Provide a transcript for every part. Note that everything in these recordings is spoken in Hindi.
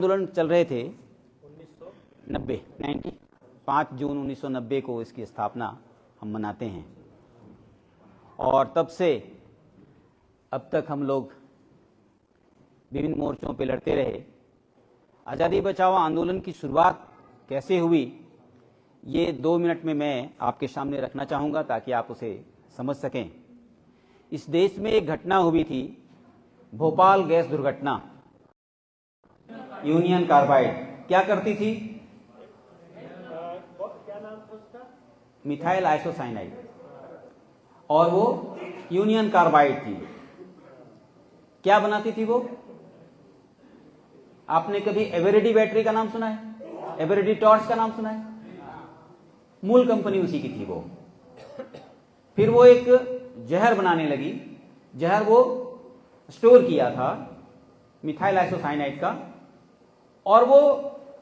आंदोलन चल रहे थे 5 जून 1990 को इसकी स्थापना हम मनाते हैं और तब से अब तक हम लोग विभिन्न मोर्चों पे लड़ते रहे। आज़ादी बचाओ आंदोलन की शुरुआत कैसे हुई ये 2 मिनट में मैं आपके सामने रखना चाहूँगा ताकि आप उसे समझ सकें। इस देश में एक घटना हुई थी, भोपाल गैस दुर्घटना। यूनियन कार्बाइड क्या करती थी? क्या नाम था उसका? मिथाइल आइसोसाइनाइड, और वो यूनियन कार्बाइड थी। क्या बनाती थी वो? आपने कभी एवरेडी बैटरी का नाम सुना है? एवरेडी टॉर्च का नाम सुना है? मूल कंपनी उसी की थी वो। फिर वो एक जहर बनाने लगी। जहर वो स्टोर किया था मिथाइल आइसोसाइनाइड का, और वो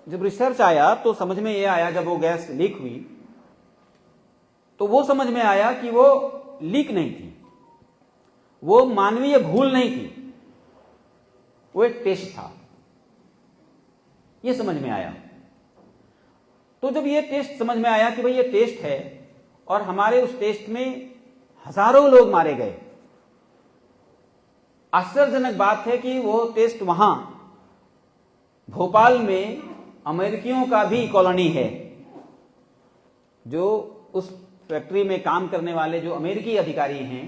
जब रिसर्च आया तो समझ में ये आया, जब वो गैस लीक हुई तो वो समझ में आया कि वो लीक नहीं थी, वो मानवीय भूल नहीं थी, वो एक टेस्ट था। ये समझ में आया। तो जब ये टेस्ट समझ में आया कि भाई ये टेस्ट है और हमारे उस टेस्ट में हजारों लोग मारे गए। आश्चर्यजनक बात है कि वो टेस्ट वहां भोपाल में अमेरिकियों का भी कॉलोनी है। जो उस फैक्ट्री में काम करने वाले जो अमेरिकी अधिकारी हैं,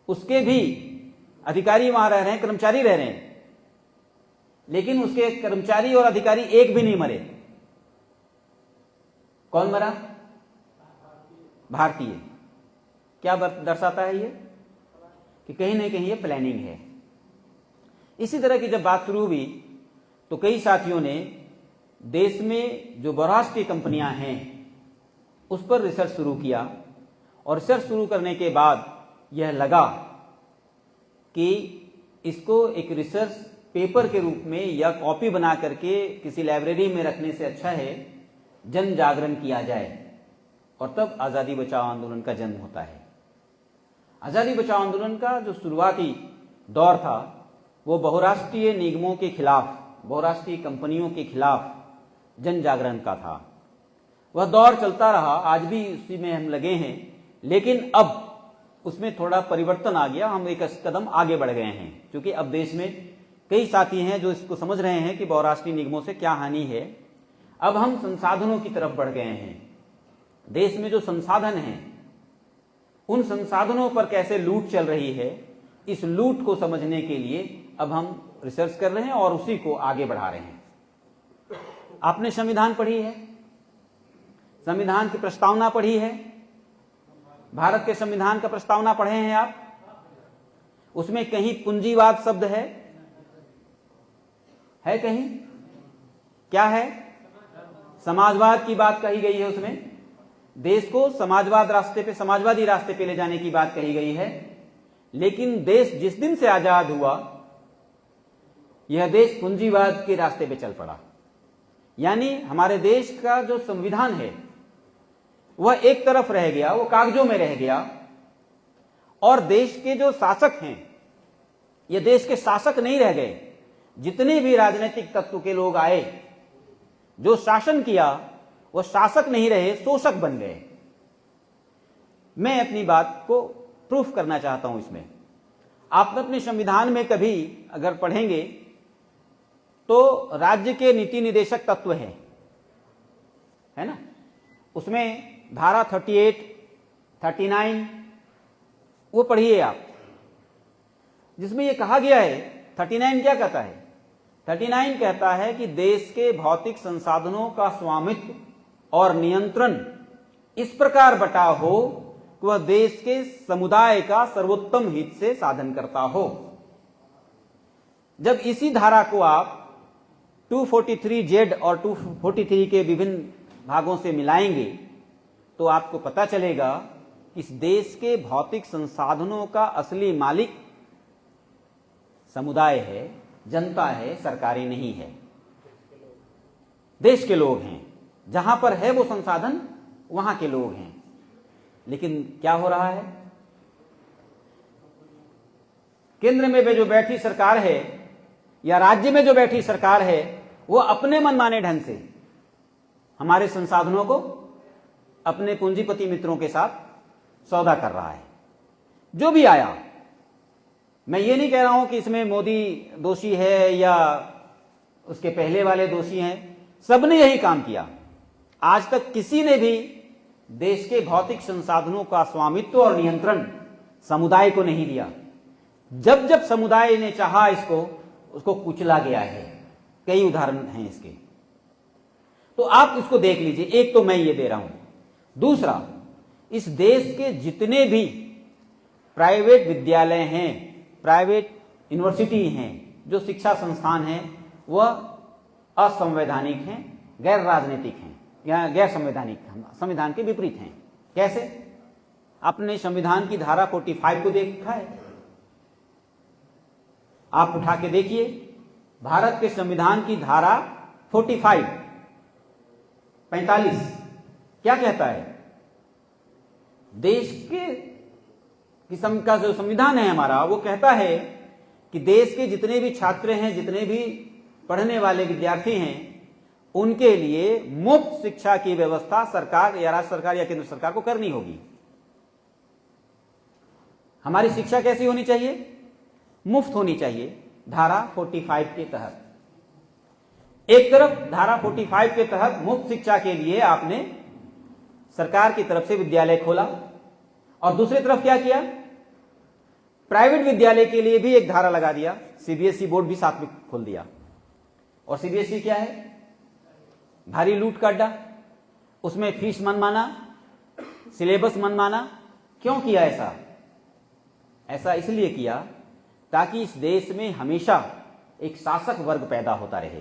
उसके भी अधिकारी वहां रह रहे हैं, कर्मचारी रह रहे हैं, लेकिन उसके कर्मचारी और अधिकारी एक भी नहीं मरे। कौन मरा? भारतीय। क्या दर्शाता है ये? कि कहीं ना कहीं ये प्लानिंग है। इसी तरह की जब बात शुरू हुई तो कई साथियों ने देश में जो बहुराष्ट्रीय कंपनियां हैं उस पर रिसर्च शुरू किया, और रिसर्च शुरू करने के बाद यह लगा कि इसको एक रिसर्च पेपर के रूप में या कॉपी बना करके किसी लाइब्रेरी में रखने से अच्छा है जन जागरण किया जाए, और तब आज़ादी बचाओ आंदोलन का जन्म होता है। आज़ादी बचाओ आंदोलन का जो शुरुआती दौर था वो बहुराष्ट्रीय निगमों के खिलाफ, बहुराष्ट्रीय कंपनियों के खिलाफ जन जागरण का था। वह दौर चलता रहा, आज भी उसी में हम लगे हैं, लेकिन अब उसमें थोड़ा परिवर्तन आ गया। हम एक कदम आगे बढ़ गए हैं, क्योंकि अब देश में कई साथी हैं जो इसको समझ रहे हैं कि बहुराष्ट्रीय निगमों से क्या हानि है। अब हम संसाधनों की तरफ बढ़ गए हैं। देश में जो संसाधन हैं उन संसाधनों पर कैसे लूट चल रही है, इस लूट को समझने के लिए अब हम रिसर्च कर रहे हैं और उसी को आगे बढ़ा रहे हैं। आपने संविधान पढ़ी है? संविधान की प्रस्तावना पढ़ी है? भारत के संविधान का प्रस्तावना पढ़े हैं आप? उसमें कहीं पूंजीवाद शब्द है कहीं? क्या है? समाजवाद की बात कही गई है। उसमें देश को समाजवाद रास्ते पे, समाजवादी रास्ते पे ले जाने की बात कही गई है। लेकिन देश जिस दिन से आजाद हुआ यह देश पूंजीवाद के रास्ते पे चल पड़ा। यानी हमारे देश का जो संविधान है वह एक तरफ रह गया, वो कागजों में रह गया, और देश के जो शासक हैं ये देश के शासक नहीं रह गए। जितने भी राजनीतिक तत्व के लोग आए, जो शासन किया, वो शासक नहीं रहे, शोषक बन गए। मैं अपनी बात को प्रूफ करना चाहता हूं इसमें। आप अपने संविधान में कभी अगर पढ़ेंगे तो राज्य के नीति निदेशक तत्व है ना? उसमें धारा 38, 39 वो पढ़िए आप, जिसमें ये कहा गया है। 39 क्या कहता है? 39 कहता है कि देश के भौतिक संसाधनों का स्वामित्व और नियंत्रण इस प्रकार बटा हो कि वह देश के समुदाय का सर्वोत्तम हित से साधन करता हो। जब इसी धारा को आप 243Z और 243 के विभिन्न भागों से मिलाएंगे तो आपको पता चलेगा कि इस देश के भौतिक संसाधनों का असली मालिक समुदाय है, जनता है, सरकारें नहीं है, देश के लोग हैं। जहां पर है वो संसाधन वहां के लोग हैं। लेकिन क्या हो रहा है? केंद्र में जो बैठी सरकार है या राज्य में जो बैठी सरकार है वो अपने मनमाने ढंग से हमारे संसाधनों को अपने पूंजीपति मित्रों के साथ सौदा कर रहा है। जो भी आया, मैं ये नहीं कह रहा हूं कि इसमें मोदी दोषी है या उसके पहले वाले दोषी हैं, सबने यही काम किया। आज तक किसी ने भी देश के भौतिक संसाधनों का स्वामित्व और नियंत्रण समुदाय को नहीं दिया। जब जब समुदाय ने चाहा इसको, उसको कुचला गया है। कई उदाहरण हैं इसके, तो आप इसको देख लीजिए। एक तो मैं ये दे रहा हूं। दूसरा, इस देश के जितने भी प्राइवेट विद्यालय हैं, प्राइवेट यूनिवर्सिटी हैं, जो शिक्षा संस्थान हैं, वह असंवैधानिक हैं, गैर राजनीतिक हैं या गैर संवैधानिक, संविधान के विपरीत हैं। कैसे? आपने संविधान की धारा 45 को देखा है? आप उठा के देखिए, भारत के संविधान की धारा 45 क्या कहता है? देश के किस्म का जो संविधान है हमारा, वो कहता है कि देश के जितने भी छात्र हैं, जितने भी पढ़ने वाले विद्यार्थी हैं, उनके लिए मुफ्त शिक्षा की व्यवस्था सरकार या राज्य सरकार या केंद्र सरकार को करनी होगी। हमारी शिक्षा कैसी होनी चाहिए? मुफ्त होनी चाहिए, धारा 45 के तहत। एक तरफ धारा 45 के तहत मुफ्त शिक्षा के लिए आपने सरकार की तरफ से विद्यालय खोला, और दूसरी तरफ क्या किया? प्राइवेट विद्यालय के लिए भी एक धारा लगा दिया, सीबीएसई बोर्ड भी साथ में खोल दिया। और सीबीएसई क्या है? भारी लूट का अड्डा। उसमें फीस मनमाना, सिलेबस मनमाना। क्यों किया ऐसा? ऐसा इसलिए किया ताकि इस देश में हमेशा एक शासक वर्ग पैदा होता रहे।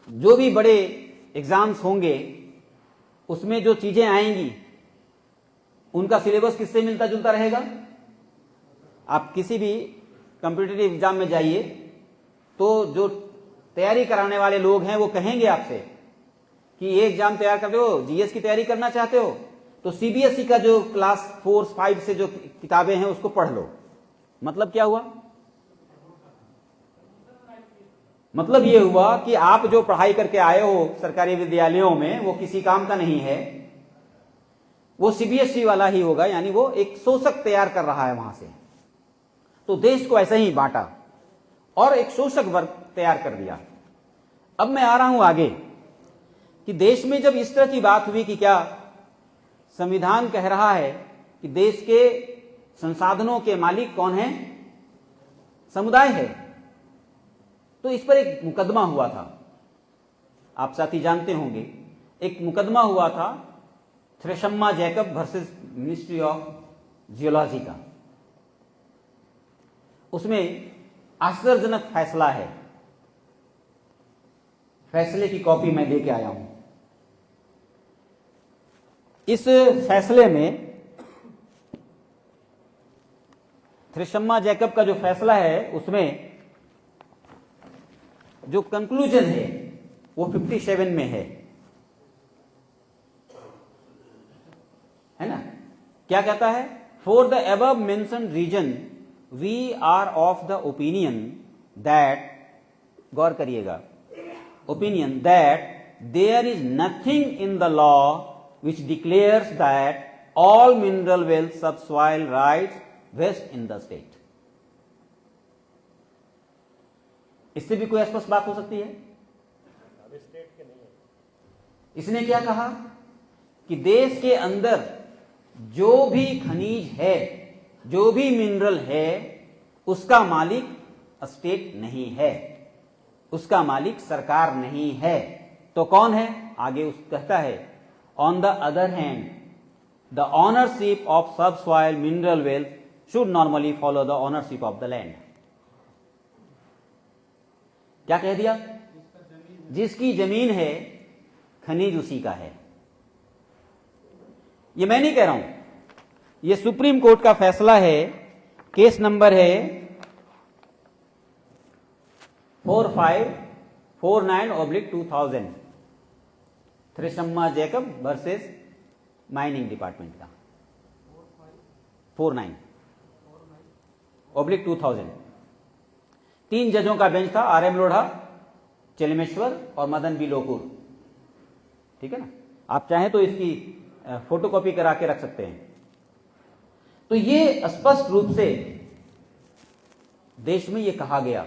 जो भी बड़े एग्जाम्स होंगे, उसमें जो चीजें आएंगी, उनका सिलेबस किससे मिलता जुलता रहेगा? आप किसी भी कॉम्पिटिटिव एग्जाम में जाइए, तो जो तैयारी कराने वाले लोग हैं वो कहेंगे आपसे कि ये एग्जाम तैयार करते हो, जीएस की तैयारी करना चाहते हो, तो सीबीएसई का जो क्लास 4-5 से जो किताबें हैं उसको पढ़ लो। मतलब क्या हुआ? मतलब ये हुआ कि आप जो पढ़ाई करके आए हो सरकारी विद्यालयों में, वो किसी काम का नहीं है, वो सीबीएसई वाला ही होगा, यानी वो एक शोषक तैयार कर रहा है वहां से। तो देश को ऐसे ही बांटा और एक शोषक वर्ग तैयार कर दिया। अब मैं आ रहा हूं आगे कि देश में जब इस तरह की बात हुई कि क्या संविधान कह रहा है कि देश के संसाधनों के मालिक कौन है? समुदाय है। तो इस पर एक मुकदमा हुआ था, आप साथी जानते होंगे। एक मुकदमा हुआ था Thresiamma Jacob versus ministry of geology का। उसमें आश्चर्यजनक फैसला है। फैसले की कॉपी मैं लेके आया हूं। इस फैसले में थ्रेशम्मा जैकब का जो फैसला है, उसमें जो कंक्लूजन है वो 57 में है ना? क्या कहता है? For the above mentioned reason we are of the opinion that, गौर करिएगा, opinion that there is nothing in the law which declares that all mineral wealth subsoil rights vest in the state. इससे भी कोई स्पष्ट बात हो सकती है? इसने क्या कहा कि देश के अंदर जो भी खनिज है, जो भी मिनरल है, उसका मालिक स्टेट नहीं है, उसका मालिक सरकार नहीं है। तो कौन है? आगे उस कहता है, On the other hand, the ownership of subsoil mineral wealth should normally follow the ownership of the land. क्या कह दिया? जिसकी जमीन है, खनिज उसी का है। ये मैं नहीं कह रहा हूं, ये सुप्रीम कोर्ट का फैसला है। केस नंबर है 4549/2000, थ्रेशम्मा जैकब वर्सेस माइनिंग डिपार्टमेंट का 49/2000। 3 जजों का बेंच था, आर.एम. लोढ़ा, चेलेमेश्वर और मदन बी लोकुर। ठीक है ना, आप चाहें तो इसकी फोटोकॉपी करा के रख सकते हैं। तो ये स्पष्ट रूप से देश में ये कहा गया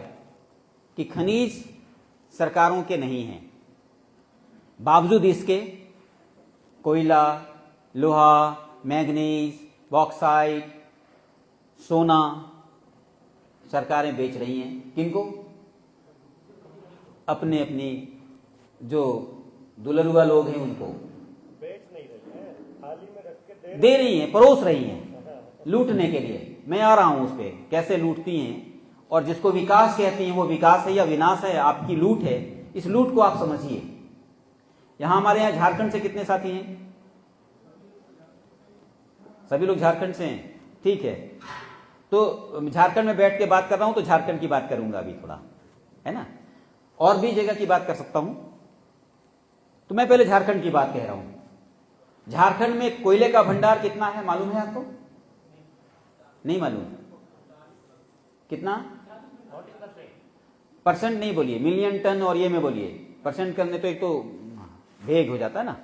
कि खनिज सरकारों के नहीं हैं, बावजूद इसके कोयला, लोहा, मैग्नीज, बॉक्साइट, सोना सरकारें बेच रही हैं। किनको? अपने अपनी जो दुलरुआ लोग हैं उनको बेच नहीं रही है, थाली में रख के दे रही हैं, परोस रही हैं लूटने के लिए। मैं आ रहा हूं उस पर, कैसे लूटती हैं, और जिसको विकास कहती हैं वो विकास है या विनाश है, आपकी लूट है। इस लूट को आप समझिए। यहां हमारे यहां झारखंड से कितने साथी हैं? सभी लोग झारखंड से हैं, ठीक है। तो झारखंड में बैठ के बात कर रहा हूं तो झारखंड की बात करूंगा अभी थोड़ा, है ना। और भी जगह की बात कर सकता हूं, तो मैं पहले झारखंड की बात कह रहा हूं। झारखंड में कोयले का भंडार कितना है मालूम है आपको? नहीं मालूम? कितना परसेंट? नहीं बोलिए, मिलियन टन और ये में बोलिए। परसेंट करने तो एक तो भेग हो जाता है ना।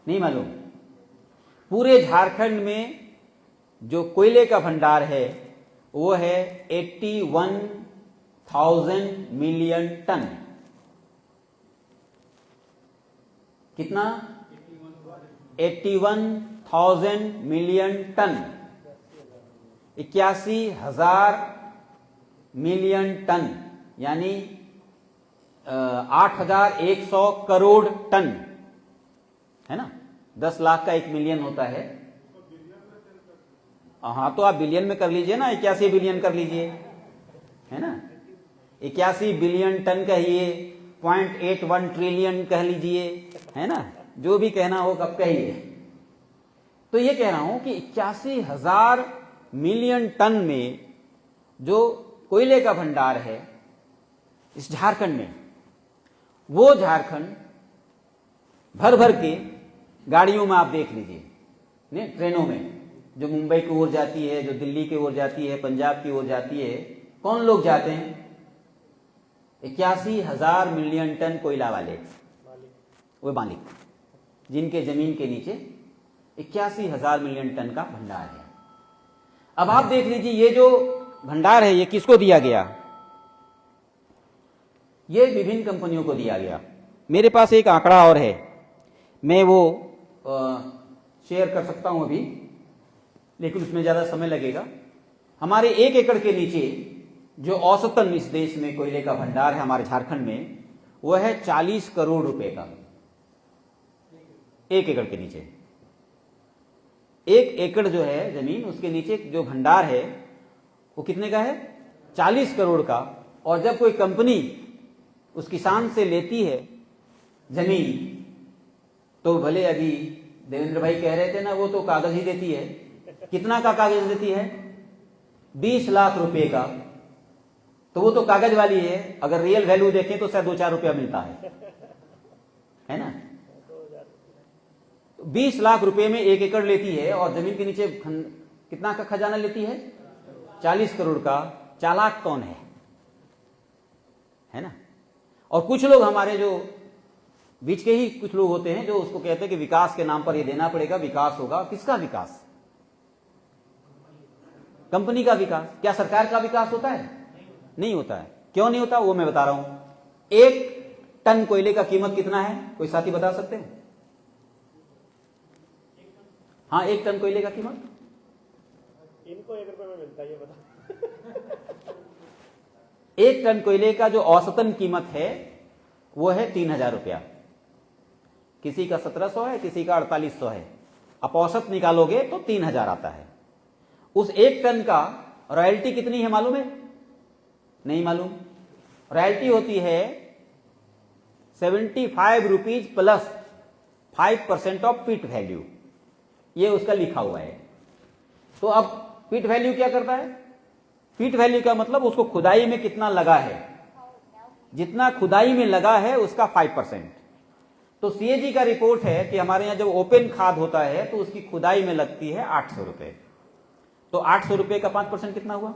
नहीं मालूम? पूरे झारखंड में जो कोयले का भंडार है वो है 81,000 मिलियन टन। कितना? 81,000 मिलियन टन, 81,000 मिलियन टन, यानी 8,100 करोड़ टन, है ना। 10 लाख का 1 मिलियन होता है। हाँ, तो आप बिलियन में कर लीजिए ना, 81 बिलियन कर लीजिए, है ना। 81 बिलियन टन कहिए, 0.81 ट्रिलियन कह लीजिए, है ना, जो भी कहना हो कब कहिए। तो ये कह रहा हूं कि 81,000 मिलियन टन में जो कोयले का भंडार है इस झारखंड में, वो झारखंड भर भर के गाड़ियों में आप देख लीजिए, नहीं ट्रेनों में, जो मुंबई की ओर जाती है, जो दिल्ली की ओर जाती है, पंजाब की ओर जाती है, कौन लोग जाते हैं? 81,000 मिलियन टन कोयला वाले, वो मालिक, जिनके जमीन के नीचे 81,000 मिलियन टन का भंडार है। अब आप देख लीजिए, ये जो भंडार है ये किसको दिया गया? ये विभिन्न कंपनियों को दिया गया। मेरे पास एक आंकड़ा और है, मैं वो शेयर कर सकता हूं अभी, लेकिन उसमें ज्यादा समय लगेगा। हमारे 1 एकड़ के नीचे जो औसतन इस देश में कोयले का भंडार है हमारे झारखंड में, वो है 40 करोड़ रुपए का। 1 एकड़ के नीचे, 1 एकड़ जो है जमीन, उसके नीचे जो भंडार है वो कितने का है? 40 करोड़ का। और जब कोई कंपनी उस किसान से लेती है जमीन, तो भले अभी देवेंद्र भाई कह रहे थे ना, वो तो कागज ही देती है। कितना का कागज देती है? 20 लाख रुपए का। तो वो तो कागज वाली है, अगर रियल वैल्यू देखें तो शायद 2-4 रुपया मिलता है ना। 20 लाख रुपए में 1 एकड़ लेती है, और जमीन के नीचे कितना का खजाना लेती है? 40 करोड़ का। चालाक कौन है ना। और कुछ लोग हमारे जो बीच के ही कुछ लोग होते हैं जो उसको कहते हैं कि विकास के नाम पर ये देना पड़ेगा, विकास होगा। किसका विकास? कंपनी का विकास। क्या सरकार का विकास होता है? नहीं होता है। क्यों नहीं होता वो मैं बता रहा हूं। 1 टन कोयले का कीमत कितना है? कोई साथी बता सकते हैं? हाँ, 1 टन कोयले का कीमत इनको 1 रुपए में मिलता है, ये बता। 1 टन कोयले का जो औसतन कीमत है वो है 3,000 रुपया। किसी का 1,700 है, किसी का 4,800 है। आप औसत निकालोगे तो 3,000 आता है। उस 1 टन का रॉयल्टी कितनी है मालूम है? नहीं मालूम। रॉयल्टी होती है 75 rupees plus 5% of pit value, ये उसका लिखा हुआ है। तो अब पिट वैल्यू क्या करता है? पिट वैल्यू का मतलब उसको खुदाई में कितना लगा है, जितना खुदाई में लगा है उसका 5%। तो सीएजी का रिपोर्ट है कि हमारे यहां जब ओपन खाद होता है तो उसकी खुदाई में लगती है 800 रुपए। तो 800 रुपए का 5% कितना हुआ?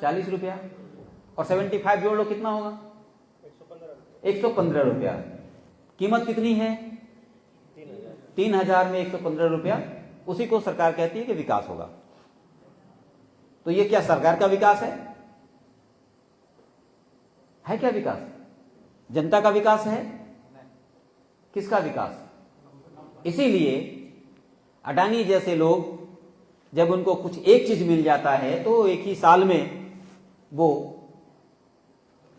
40 रुपया, और 75 जोड़ लो, कितना होगा? 115 रुपया। कीमत कितनी है? 3000 में 115 रुपया। उसी को सरकार कहती है कि विकास होगा। तो ये क्या सरकार का विकास है? क्या विकास? जनता का विकास है? किसका विकास? इसीलिए अडानी जैसे लोग, जब उनको कुछ एक चीज मिल जाता है तो एक ही साल में वो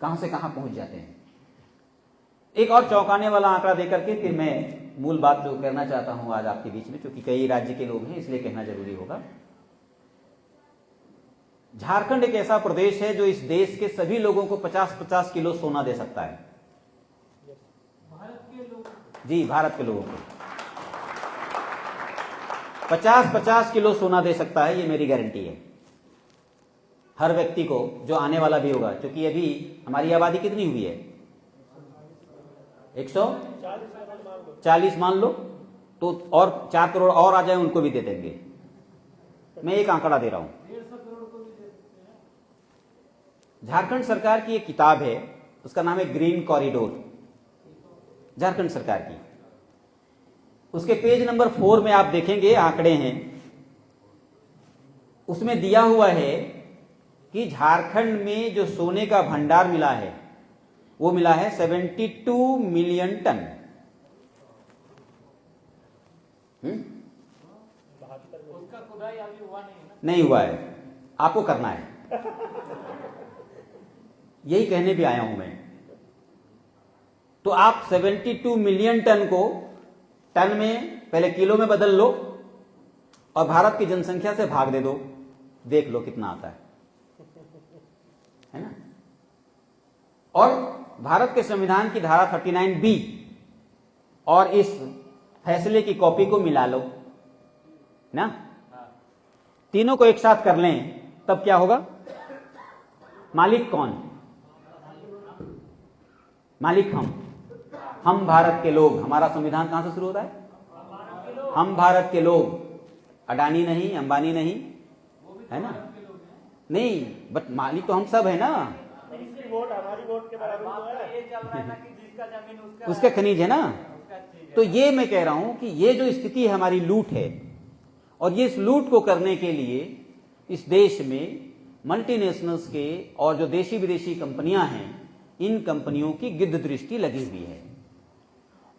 कहां से कहां पहुंच जाते हैं। एक और चौंकाने वाला आंकड़ा देकर के फिर मैं मूल बात जो करना चाहता हूं आज आपके बीच में, क्योंकि कई राज्य के लोग हैं इसलिए कहना जरूरी होगा। झारखंड एक ऐसा प्रदेश है जो इस देश के सभी लोगों को 50-50 किलो सोना दे सकता है। जी, भारत के लोगों को 50-50 किलो सोना दे सकता है, ये मेरी गारंटी है। हर व्यक्ति को जो आने वाला भी होगा, क्योंकि अभी हमारी आबादी कितनी हुई है? 140 मान लो, तो और 4 करोड़ और आ जाए उनको भी दे देंगे। मैं एक आंकड़ा दे रहा हूं। झारखंड सरकार की एक किताब है, उसका नाम है ग्रीन कॉरिडोर, झारखंड सरकार की। उसके पेज नंबर 4 में आप देखेंगे आंकड़े हैं, उसमें दिया हुआ है कि झारखंड में जो सोने का भंडार मिला है वो मिला है 72 मिलियन टन। उसका खुदाई अभी हुआ नहीं हुआ है, आपको करना है। यही कहने भी आया हूं मैं। तो आप 72 मिलियन टन को टन में, पहले किलो में बदल लो और भारत की जनसंख्या से भाग दे दो, देख लो कितना आता है ना। और भारत के संविधान की धारा 39B और इस फैसले की कॉपी को मिला लो ना, तीनों को एक साथ कर लें, तब क्या होगा? मालिक कौन? मालिक हम भारत के लोग। हमारा संविधान कहां से शुरू होता है? हम भारत के लोग, अडानी नहीं, अंबानी नहीं, है ना? नहीं, बट मालिक तो हम सब है ना। वोट हमारी वोट के बराबर तो है। ये चल रहा है ना कि जिसका जमीन उसका खनिज है ना। तो ये मैं कह रहा हूं कि ये जो स्थिति है हमारी लूट है, और ये इस लूट को करने के लिए इस देश में मल्टीनेशनल्स के और जो देशी विदेशी कंपनियां हैं, इन कंपनियों की गिद्ध दृष्टि लगी हुई है।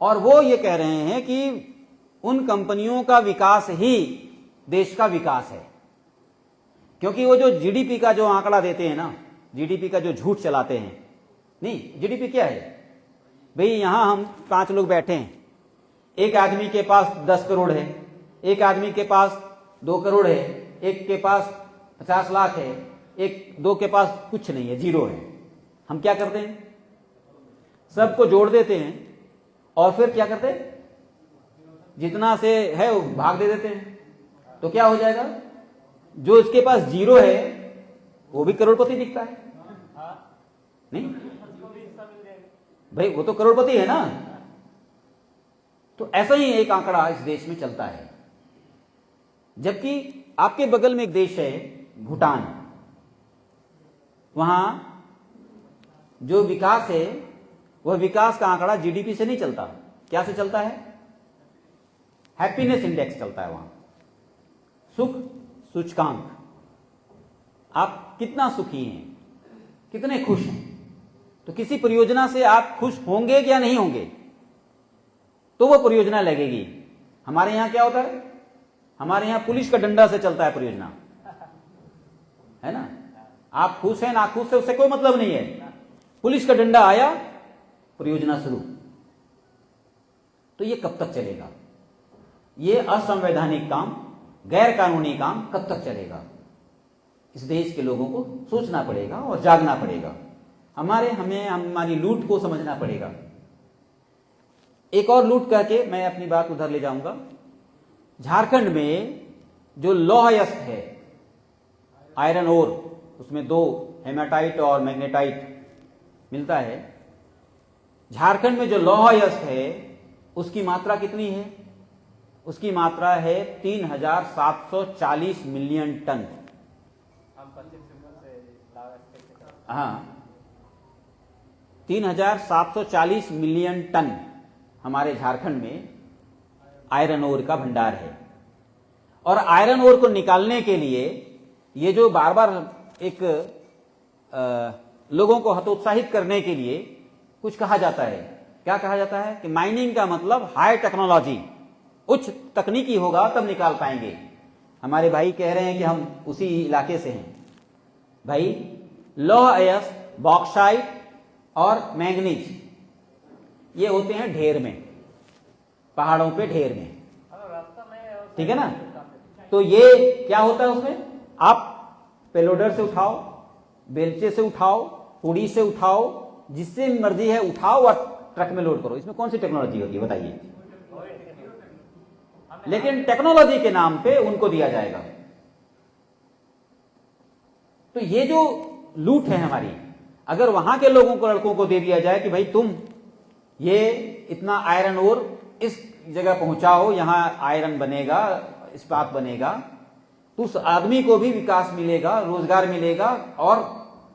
और वो ये कह रहे हैं कि उन कंपनियों का विकास ही देश का विकास है। क्योंकि वो जो जीडीपी का जो आंकड़ा देते हैं ना, जीडीपी का जो झूठ चलाते हैं, नहीं, जीडीपी क्या है भाई? यहां हम 5 लोग बैठे हैं, एक आदमी के पास 10 करोड़ है, एक आदमी के पास 2 करोड़ है, एक के पास 50 लाख है, दो के पास कुछ नहीं है, जीरो है। हम क्या करते हैं? सबको जोड़ देते हैं और फिर क्या करते हैं? जितना से है वो भाग दे देते हैं। तो क्या हो जाएगा? जो इसके पास जीरो है वो भी करोड़पति दिखता है। नहीं भाई, वो तो करोड़पति है ना। तो ऐसा ही एक आंकड़ा इस देश में चलता है। जबकि आपके बगल में एक देश है भूटान, वहां जो विकास है वह विकास का आंकड़ा जीडीपी से नहीं चलता। क्या से चलता है? हैप्पीनेस इंडेक्स चलता है वहां, सुख सूचकांक। आप कितना सुखी हैं, कितने खुश हैं। तो किसी परियोजना से आप खुश होंगे या नहीं होंगे, तो वो परियोजना लगेगी। हमारे यहां क्या होता है? हमारे यहां पुलिस का डंडा से चलता है परियोजना, है ना। आप खुश हैं ना खुश है उससे कोई मतलब नहीं है। पुलिस का डंडा आया, परियोजना शुरू। तो ये कब तक चलेगा? ये असंवैधानिक काम, गैर कानूनी काम कब तक चलेगा? इस देश के लोगों को सोचना पड़ेगा और जागना पड़ेगा। हमें हमारी लूट को समझना पड़ेगा। एक और लूट करके मैं अपनी बात उधर ले जाऊंगा। झारखंड में जो लौह-अयस्क है, आयरन ओर, उसमें 2 हेमाटाइट और मैग्नेटाइट मिलता है। झारखंड में जो लौह-अयस्क है उसकी मात्रा कितनी है? उसकी मात्रा है 3740 मिलियन टन। हम पश्चिम बंगाल से हाँ, 3,740 मिलियन टन हमारे झारखंड में आयरन ओर का भंडार है। और आयरन ओर को निकालने के लिए ये जो बार बार एक लोगों को हतोत्साहित करने के लिए कुछ कहा जाता है। क्या कहा जाता है कि माइनिंग का मतलब हाई टेक्नोलॉजी, उच्च तकनीकी होगा तब निकाल पाएंगे। हमारे भाई कह रहे हैं कि हम उसी इलाके से हैं। भाई, लौह अयस्क, बॉक्साइट और मैंगनीज ये होते हैं ढेर में, पहाड़ों पे ढेर में, ठीक है ना। तो ये क्या होता है उसमें, आप पेलोडर से उठाओ, बेलचे से उठाओ, पुड़ी से उठाओ, जिससे मर्जी है उठाओ और ट्रक में लोड करो। इसमें कौन सी टेक्नोलॉजी होती है बताइए। लेकिन टेक्नोलॉजी के नाम पे उनको दिया जाएगा। तो ये जो लूट है हमारी, अगर वहां के लोगों को, लड़कों को दे दिया जाए कि भाई तुम ये इतना आयरन ओर इस जगह पहुंचाओ, यहां आयरन बनेगा, इस्पात बनेगा, तो उस आदमी को भी विकास मिलेगा, रोजगार मिलेगा और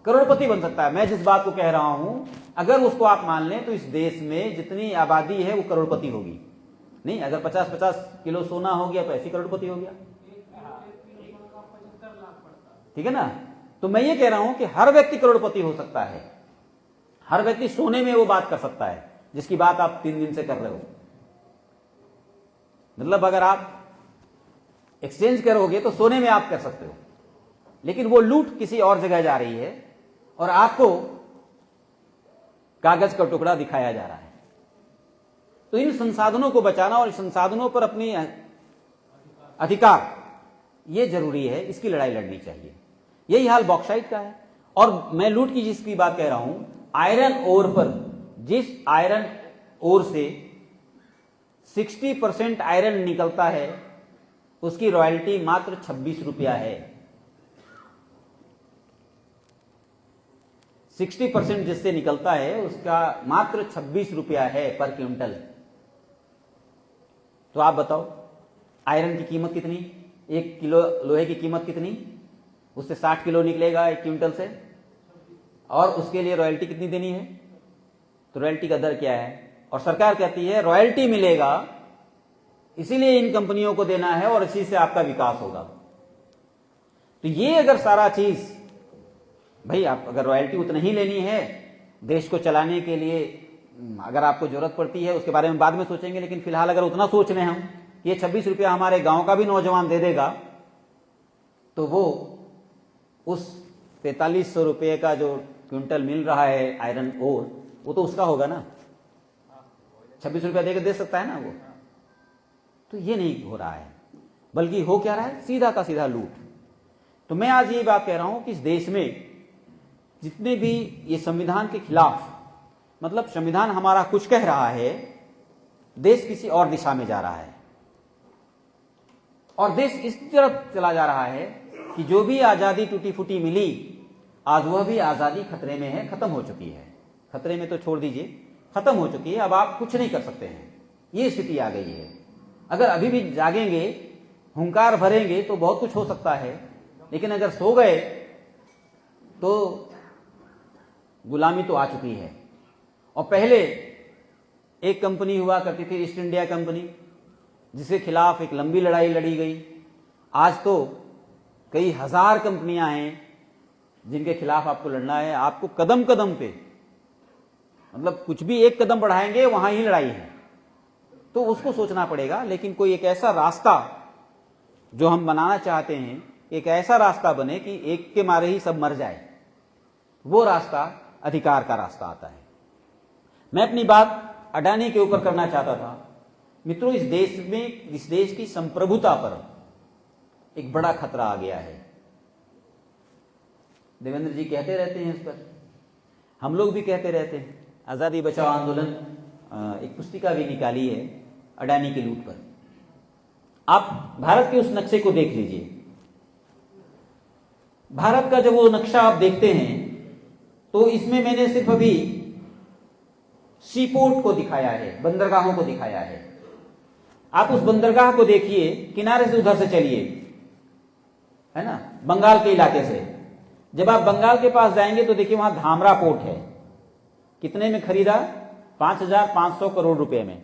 करोड़पति बन सकता है। मैं जिस बात को कह रहा हूं, अगर उसको आप मान लें तो इस देश में जितनी आबादी है वो करोड़पति होगी। नहीं, अगर 50-50 किलो सोना हो गया तो ऐसी करोड़पति हो गया, ठीक है ना। तो मैं ये कह रहा हूं कि हर व्यक्ति करोड़पति हो सकता है, हर व्यक्ति सोने में वो बात कर सकता है जिसकी बात आप 3 दिन से कर रहे हो। मतलब अगर आप एक्सचेंज करोगे तो सोने में आप कर सकते हो, लेकिन वो लूट किसी और जगह जा रही है और आपको कागज का टुकड़ा दिखाया जा रहा है। तो इन संसाधनों को बचाना और संसाधनों पर अपनी अधिकार, ये जरूरी है, इसकी लड़ाई लड़नी चाहिए। यही हाल बॉक्साइट का है। और मैं लूट की जिसकी बात कह रहा हूं, आयरन ओर पर, जिस आयरन ओर से 60% आयरन निकलता है उसकी रॉयल्टी मात्र 26 रुपया है। 60% जिससे निकलता है उसका मात्र 26 रुपया है पर क्विंटल। तो आप बताओ आयरन की कीमत कितनी, 1 किलो लोहे की कीमत कितनी, उससे 60 किलो निकलेगा 1 क्विंटल से, और उसके लिए रॉयल्टी कितनी देनी है। तो रॉयल्टी का दर क्या है, और सरकार कहती है रॉयल्टी मिलेगा इसीलिए इन कंपनियों को देना है और इसी से आपका विकास होगा। तो ये अगर सारा चीज, भाई आप अगर रॉयल्टी उतना ही लेनी है देश को चलाने के लिए, अगर आपको जरूरत पड़ती है उसके बारे में बाद में सोचेंगे, लेकिन फिलहाल अगर उतना सोच रहे हम, ये 26 रुपया हमारे गांव का भी नौजवान दे देगा तो वो उस 4500 रुपये का जो क्विंटल मिल रहा है आयरन ओर, वो तो उसका होगा ना, 26 रुपया देकर दे सकता है ना वो। तो ये नहीं हो रहा है, बल्कि हो क्या रहा है, सीधा का सीधा लूट। तो मैं आज ये बात कह रहा हूं कि इस देश में जितने भी ये संविधान के खिलाफ, मतलब संविधान हमारा कुछ कह रहा है, देश किसी और दिशा में जा रहा है और देश इस तरफ चला जा रहा है कि जो भी आजादी टूटी फूटी मिली, आज वह भी आजादी खतरे में है, खत्म हो चुकी है। खतरे में तो छोड़ दीजिए, खत्म हो चुकी है, अब आप कुछ नहीं कर सकते हैं, ये स्थिति आ गई है। अगर अभी भी जागेंगे, हुंकार भरेंगे तो बहुत कुछ हो सकता है, लेकिन अगर सो गए तो गुलामी तो आ चुकी है। और पहले एक कंपनी हुआ करती थी, ईस्ट इंडिया कंपनी, जिसके खिलाफ एक लंबी लड़ाई लड़ी गई। आज तो कई हजार कंपनियां हैं जिनके खिलाफ आपको लड़ना है। आपको कदम कदम पे, मतलब कुछ भी एक कदम बढ़ाएंगे वहां ही लड़ाई है, तो उसको सोचना पड़ेगा। लेकिन कोई एक ऐसा रास्ता जो हम बनाना चाहते हैं, एक ऐसा रास्ता बने कि एक के मारे ही सब मर जाए, वो रास्ता अधिकार का रास्ता आता है। मैं अपनी बात अडानी के ऊपर करना चाहता था। मित्रों, इस देश में, इस देश की संप्रभुता पर एक बड़ा खतरा आ गया है। देवेंद्र जी कहते रहते हैं इस पर, हम लोग भी कहते रहते हैं। आजादी बचाओ आंदोलन एक पुस्तिका भी निकाली है अडानी की लूट पर। आप भारत के उस नक्शे को देख लीजिए। भारत का जब वो नक्शा आप देखते हैं तो इसमें मैंने सिर्फ अभी सीपोर्ट को दिखाया है, बंदरगाहों को दिखाया है। आप उस बंदरगाह को देखिए, किनारे से उधर से चलिए, है ना, बंगाल के इलाके से, जब आप बंगाल के पास जाएंगे तो देखिए वहां धामरा पोर्ट है, कितने में खरीदा? 5,500 करोड़ रुपए में।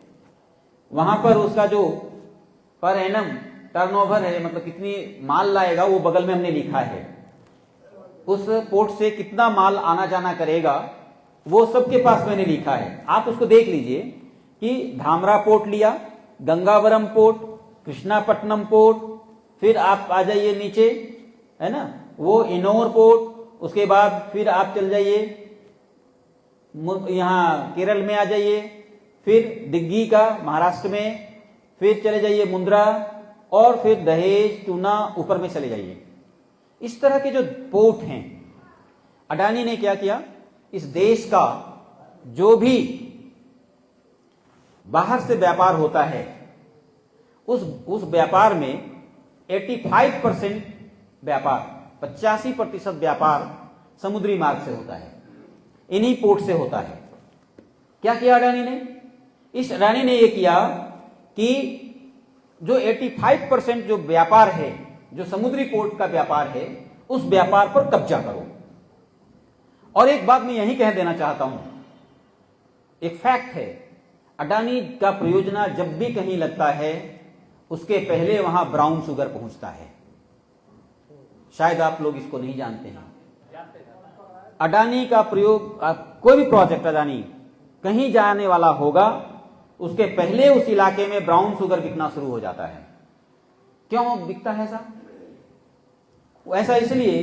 वहां पर उसका जो पर एनम टर्नओवर है, मतलब कितनी माल लाएगा, वो बगल में हमने लिखा है। उस पोर्ट से कितना माल आना जाना करेगा वो सबके पास मैंने लिखा है, आप उसको देख लीजिए कि धामरा पोर्ट लिया, गंगावरम पोर्ट, कृष्णापट्टनम पोर्ट, फिर आप आ जाइए नीचे, है ना, वो इनोर पोर्ट, उसके बाद फिर आप चल जाइए यहां केरल में आ जाइए, फिर दिग्गी का महाराष्ट्र में, फिर चले जाइए मुंद्रा, और फिर दहेज, टूना, ऊपर में चले जाइए। इस तरह के जो पोर्ट हैं, अडानी ने क्या किया, इस देश का जो भी बाहर से व्यापार होता है उस व्यापार में 85% व्यापार, 85% व्यापार समुद्री मार्ग से होता है, इन्हीं पोर्ट से होता है। क्या किया अडानी ने? इस अडानी ने यह किया कि जो 85% जो व्यापार है, जो समुद्री पोर्ट का व्यापार है, उस व्यापार पर कब्जा करो। और एक बात मैं यही कह देना चाहता हूं, एक फैक्ट है, अडानी का परियोजना जब भी कहीं लगता है उसके पहले वहां ब्राउन शुगर पहुंचता है। शायद आप लोग इसको नहीं जानते हैं। अडानी का प्रयोग, कोई भी प्रोजेक्ट अडानी कहीं जाने वाला होगा, उसके पहले उस इलाके में ब्राउन शुगर बिकना शुरू हो जाता है। क्यों बिकता है ऐसा? ऐसा इसलिए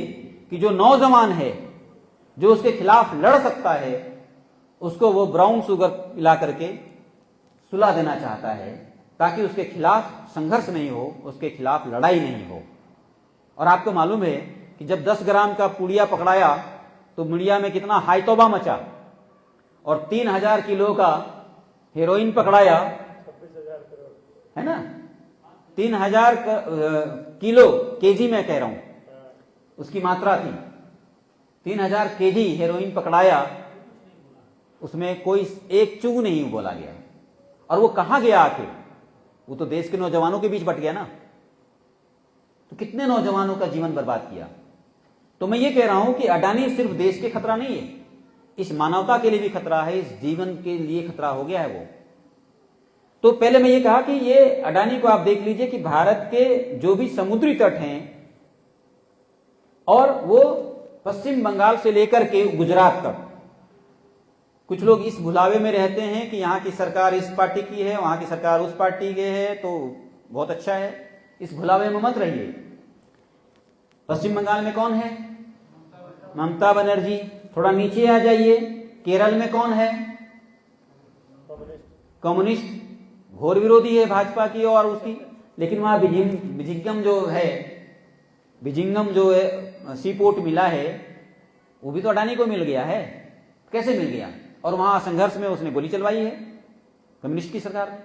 कि जो नौजवान है, जो उसके खिलाफ लड़ सकता है, उसको वो ब्राउन शुगर पिला करके सुला देना चाहता है, ताकि उसके खिलाफ संघर्ष नहीं हो, उसके खिलाफ लड़ाई नहीं हो। और आपको मालूम है कि जब 10 ग्राम का पुड़िया पकड़ाया तो मीडिया में कितना हाई तौबा मचा, और 3,000 किलो का हेरोइन पकड़ाया, है ना, 3,000 किलो, केजी में कह रहा हूं, उसकी मात्रा थी, 3,000 केजी हेरोइन पकड़ाया, उसमें कोई एक चू नहीं बोला गया। और वो कहां गया आखिर? वो तो देश के नौजवानों के बीच बट गया ना। तो कितने नौजवानों का जीवन बर्बाद किया। तो मैं ये कह रहा हूं कि अडानी सिर्फ देश के खतरा नहीं है, इस मानवता के लिए भी खतरा है, इस जीवन के लिए खतरा हो गया है वो। तो पहले मैं ये कहा कि ये अडानी को आप देख लीजिए कि भारत के जो भी समुद्री तट हैं, और वो पश्चिम बंगाल से लेकर के गुजरात तक, कुछ लोग इस भुलावे में रहते हैं कि यहाँ की सरकार इस पार्टी की है, वहां की सरकार उस पार्टी की है, तो बहुत अच्छा है। इस भुलावे में मत रहिए। पश्चिम बंगाल में कौन है? ममता बनर्जी। थोड़ा नीचे आ जाइए, केरल में कौन है? कम्युनिस्ट, घोर विरोधी है भाजपा की और उसकी। लेकिन वहां बिजिंगम जो है सी पोर्ट मिला है, वो भी तो अडानी को मिल गया है। कैसे मिल गया? और वहां संघर्ष में उसने गोली चलवाई है कम्युनिस्ट की सरकार।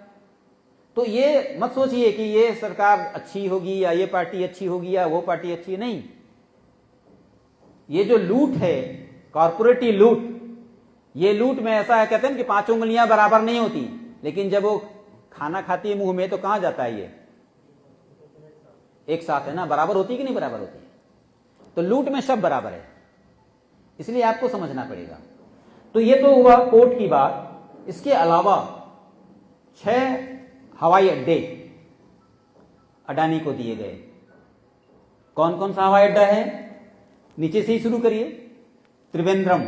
तो ये मत सोचिए कि ये सरकार अच्छी होगी या ये पार्टी अच्छी होगी या वो पार्टी अच्छी है, नहीं। ये जो लूट है, कॉर्पोरेटी लूट, ये लूट में ऐसा है, कहते हैं कि 5 उंगलियां बराबर नहीं होती, लेकिन जब वो खाना खाती है मुंह में तो कहां जाता है? ये एक साथ है ना। बराबर होती कि नहीं बराबर होती? तो लूट में सब बराबर है, इसलिए आपको समझना पड़ेगा। तो ये तो हुआ पोर्ट की बात। इसके अलावा 6 हवाई अड्डे अडानी को दिए गए। कौन कौन सा हवाई अड्डा है? नीचे से ही शुरू करिए, त्रिवेंद्रम,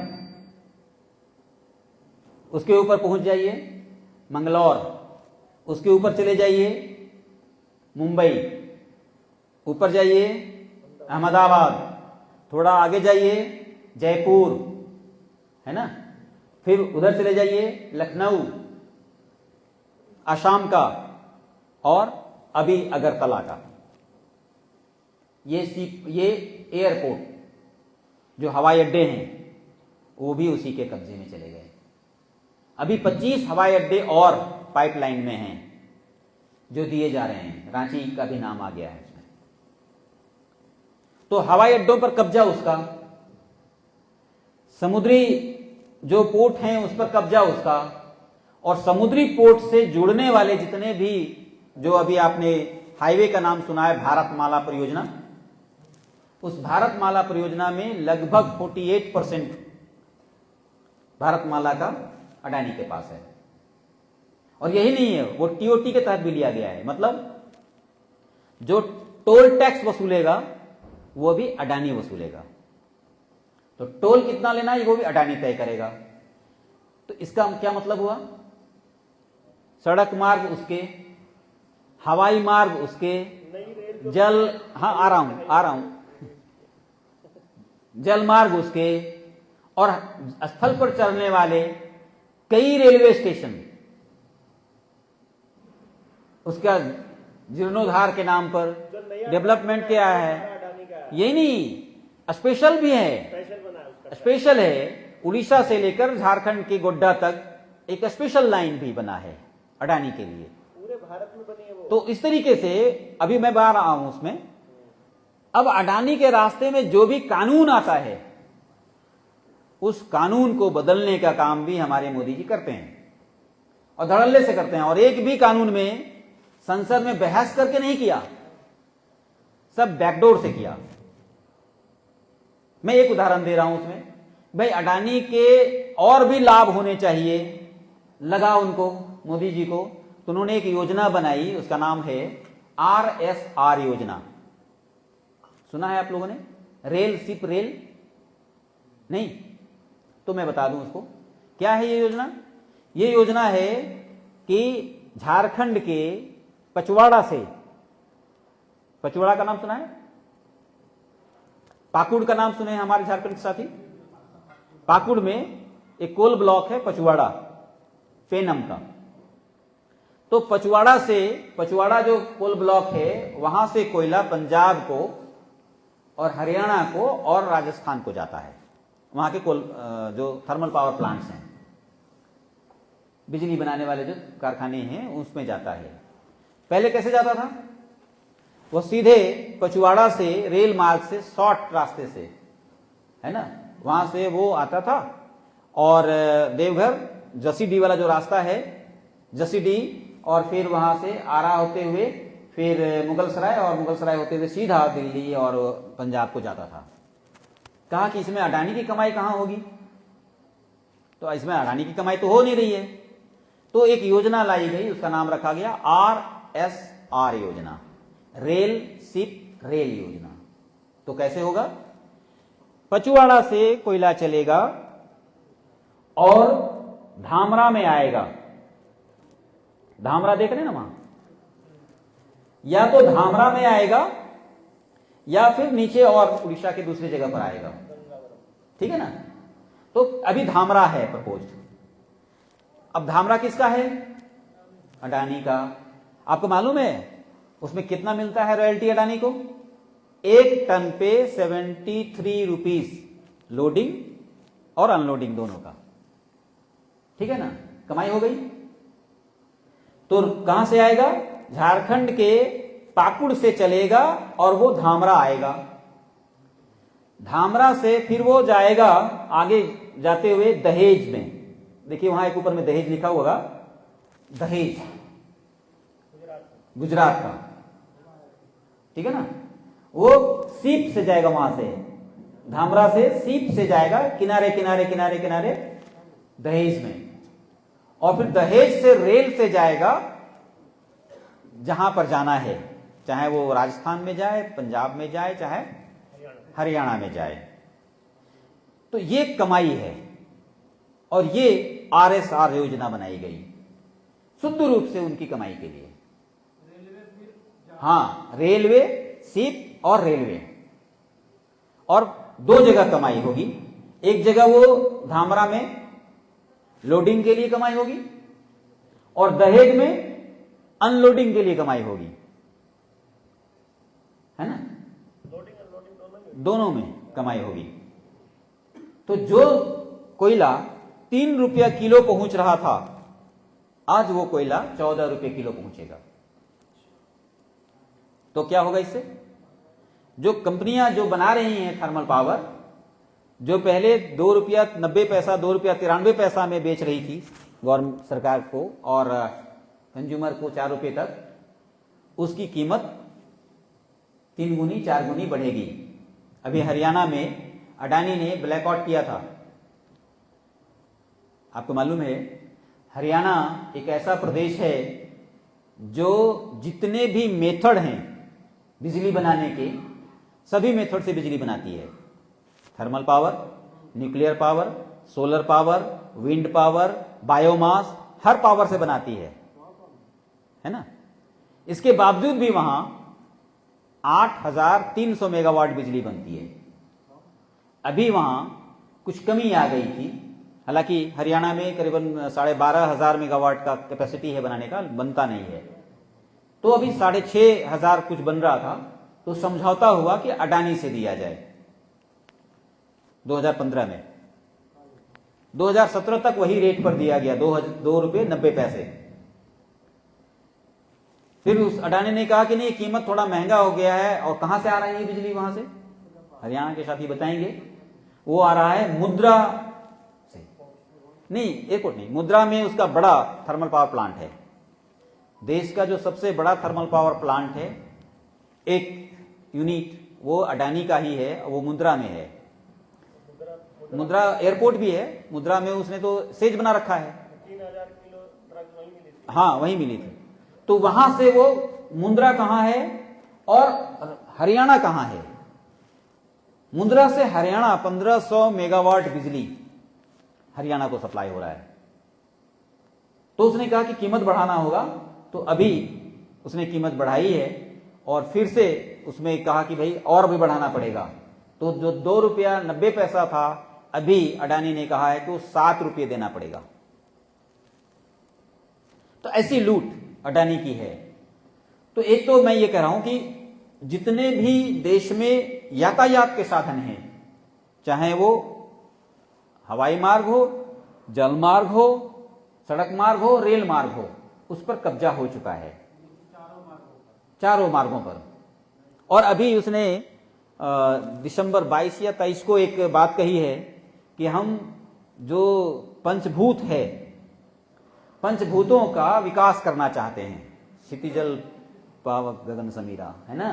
उसके ऊपर पहुंच जाइए मंगलौर, उसके ऊपर चले जाइए मुंबई, ऊपर जाइए अहमदाबाद, थोड़ा आगे जाइए जयपुर, है ना, फिर उधर चले जाइए लखनऊ, असम का, और अभी अगरतला का। ये एयरपोर्ट जो हवाई अड्डे हैं वो भी उसी के कब्जे में चले गए। अभी 25 हवाई अड्डे और पाइपलाइन में हैं जो दिए जा रहे हैं। रांची का भी नाम आ गया है इसमें। तो हवाई अड्डों पर कब्जा उसका, समुद्री जो पोर्ट हैं उस पर कब्जा उसका, और समुद्री पोर्ट से जुड़ने वाले जितने भी, जो अभी आपने हाईवे का नाम सुना है भारतमाला परियोजना, उस भारतमाला परियोजना में लगभग 48% भारतमाला का अडानी के पास है। और यही नहीं है, वो टीओटी के तहत भी लिया गया है, मतलब जो टोल टैक्स वसूलेगा वो भी अडानी वसूलेगा। तो टोल कितना लेना है वो भी अडानी तय करेगा। तो इसका क्या मतलब हुआ? सड़क मार्ग उसके, हवाई मार्ग उसके, जल, हाँ आ रहा हूं, जल मार्ग उसके, और स्थल पर चलने वाले कई रेलवे स्टेशन उसका जीर्णोद्धार के नाम पर डेवलपमेंट किया है। यही नहीं, स्पेशल भी है, स्पेशल है। उड़ीसा से लेकर झारखंड के गोड्डा तक एक स्पेशल लाइन भी बना है अडानी के लिए, पूरे भारत में बनी है वो। तो इस तरीके से अभी मैं बता रहा हूं उसमें। अब अडानी के रास्ते में जो भी कानून आता है उस कानून को बदलने का काम भी हमारे मोदी जी करते हैं, और धड़ल्ले से करते हैं। और एक भी कानून में संसद में बहस करके नहीं किया, सब बैकडोर से किया। मैं एक उदाहरण दे रहा हूं उसमें, भाई अडानी के और भी लाभ होने चाहिए, लगा उनको मोदी जी को, तो उन्होंने एक योजना बनाई, उसका नाम है RSR योजना। सुना है आप लोगों ने? रेल सिप रेल नहीं, तो मैं बता दूं उसको क्या है ये योजना। ये योजना है कि झारखंड के पचवाड़ा से, पचवाड़ा का नाम सुना है? पाकुड़ का नाम सुने हैं हमारे झारखंड के साथी? पाकुड़ में एक कोल ब्लॉक है पचवाड़ा, पेनम का। तो पचवाड़ा से, पचवाड़ा जो कोल ब्लॉक है वहां से कोयला पंजाब को और हरियाणा को और राजस्थान को जाता है। वहां के कोल जो थर्मल पावर प्लांट्स हैं, बिजली बनाने वाले जो कारखाने हैं, उसमें जाता है। पहले कैसे जाता था? वो सीधे पचवाड़ा से रेल मार्ग से, शॉर्ट रास्ते से, है ना, वहां से वो आता था, और देवघर जसीडीह वाला जो रास्ता है, जसीडीह, और फिर वहां से आरा होते हुए फिर मुगलसराय, और मुगलसराय होते हुए सीधा दिल्ली और पंजाब को जाता था। कहा कि इसमें अडानी की कमाई कहां होगी? तो इसमें अडानी की कमाई तो हो नहीं रही है। तो एक योजना लाई गई, उसका नाम रखा गया RSR योजना, रेल सिप रेल योजना। तो कैसे होगा? पचवाड़ा से कोयला चलेगा और धामरा में आएगा। धामरा देख रहे हैं ना वहां, या तो धामरा में आएगा या फिर नीचे और उड़ीसा के दूसरी जगह पर आएगा, ठीक है ना। तो अभी धामरा है प्रपोज्ड। अब धामरा किसका है? अडानी का। आपको मालूम है उसमें कितना मिलता है रॉयल्टी अडानी को? 1 टन पे 73 रुपीस, लोडिंग और अनलोडिंग दोनों का, ठीक है ना। कमाई हो गई। तो कहां से आएगा? झारखंड के पाकुड़ से चलेगा और वो धामरा आएगा। धामरा से फिर वो जाएगा आगे जाते हुए दहेज में। देखिए वहां एक ऊपर में दहेज लिखा होगा, दहेज गुजरात का, ठीक है ना। वो सीप से जाएगा, वहां से धामरा से सीप से जाएगा किनारे किनारे किनारे किनारे दहेज में, और फिर दहेज से रेल से जाएगा जहां पर जाना है, चाहे वो राजस्थान में जाए, पंजाब में जाए, चाहे हरियाणा में जाए। तो ये कमाई है, और ये RSR योजना बनाई गई शुद्ध रूप से उनकी कमाई के लिए। हाँ, रेलवे सिप और रेलवे, और 2 जगह कमाई होगी। एक जगह वो धामरा में लोडिंग के लिए कमाई होगी, और दहेज में अनलोडिंग के लिए कमाई होगी, है ना। लोडिंग अनलोडिंग दोनों में कमाई होगी। तो जो कोयला 3 रुपया किलो पहुंच रहा था, आज वो कोयला 14 रुपये किलो पहुंचेगा। तो क्या होगा इससे? जो कंपनियां जो बना रही हैं थर्मल पावर, जो पहले 2 रुपया 90 पैसा, 2 रुपया 93 पैसा में बेच रही थी गवर्नमेंट सरकार को और कंज्यूमर को 4 रुपये तक, उसकी कीमत 3 गुनी 4 गुनी बढ़ेगी अभी हरियाणा में अडानी ने ब्लैकआउट किया था। आपको मालूम है हरियाणा एक ऐसा प्रदेश है जो जितने भी मेथड हैं बिजली बनाने के, सभी मेथड से बिजली बनाती है। Thermal power, nuclear power, solar power, wind power, biomass, हर पावर से बनाती है ना। इसके बावजूद भी वहां 8,300 मेगावाट बिजली बनती है। अभी वहां कुछ कमी आ गई थी, हालांकि हरियाणा में करीबन 12,500 मेगावाट का कैपेसिटी है बनाने का, बनता नहीं है। तो अभी 6,500 कुछ बन रहा था, तो समझौता हुआ कि अडानी से दिया जाए 2015 में। 2017 तक वही रेट पर दिया गया, 2 रुपये 90 पैसे। फिर उस अडानी ने कहा कि नहीं, कीमत थोड़ा महंगा हो गया है। और कहां से आ रही है बिजली? वहां से, हरियाणा के साथी बताएंगे। वो आ रहा है मुद्रा से, नहीं एयरपोर्ट नहीं, मुद्रा में उसका बड़ा थर्मल पावर प्लांट है। देश का जो सबसे बड़ा थर्मल पावर प्लांट है, एक यूनिट, वो अडानी का ही है, वो मुद्रा में है। मुद्रा एयरपोर्ट भी है, मुद्रा में उसने तो सेज बना रखा है। 3,000 किलो ड्रग्स वहीं मिली थी। हाँ, वहीं मिली थी। तो वहां से वो मुंद्रा कहां है और हरियाणा कहां है? मुंद्रा से हरियाणा 1,500 मेगावाट बिजली हरियाणा को सप्लाई हो रहा है। तो उसने कहा कि कीमत बढ़ाना होगा, तो अभी उसने कीमत बढ़ाई है और फिर से उसमें कहा कि भाई और भी बढ़ाना पड़ेगा। तो जो 2 रुपया 90 पैसा था, अभी अडानी ने कहा है कि वो 7 रुपये देना पड़ेगा। तो ऐसी लूट अडानी की है। तो एक तो मैं ये कह रहा हूं कि जितने भी देश में यातायात के साधन हैं, चाहे वो हवाई मार्ग हो, जल मार्ग हो, सड़क मार्ग हो, रेल मार्ग हो, उस पर कब्जा हो चुका है, चारों मार्गों पर। और अभी उसने दिसंबर 22 या 23 को एक बात कही है कि हम जो पंचभूत है, पंचभूतों का विकास करना चाहते हैं। क्षितिजल पावक गगन समीरा, है ना।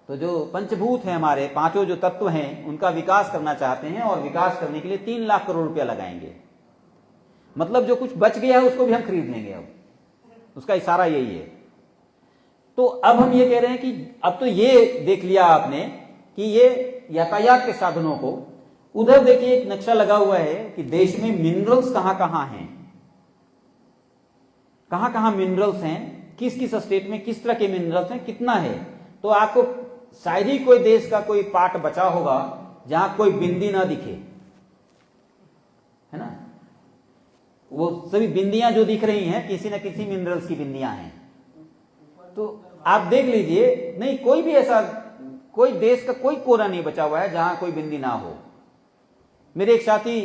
तो जो पंचभूत हैं हमारे, पांचों जो तत्व हैं, उनका विकास करना चाहते हैं और विकास करने के लिए 3 लाख करोड़ रुपया लगाएंगे। मतलब जो कुछ बच गया है उसको भी हम खरीद लेंगे। अब उसका इशारा यही है। तो अब हम ये कह रहे हैं कि अब तो ये देख लिया आपने कि ये यातायात के साधनों को, उधर देखिए एक नक्शा लगा हुआ है कि देश में मिनरल्स कहां कहां हैं, कहां कहां मिनरल्स हैं, किस किस स्टेट में किस तरह के मिनरल्स हैं, कितना है। तो आपको शायद ही कोई देश का कोई पार्ट बचा होगा जहां कोई बिंदी ना दिखे, है ना। वो सभी बिंदियां जो दिख रही हैं, किसी न किसी मिनरल्स की बिंदियां हैं। तो आप देख लीजिए, नहीं कोई भी ऐसा, कोई देश का कोई कोना नहीं बचा हुआ है जहां कोई बिंदी ना हो। मेरे एक साथी,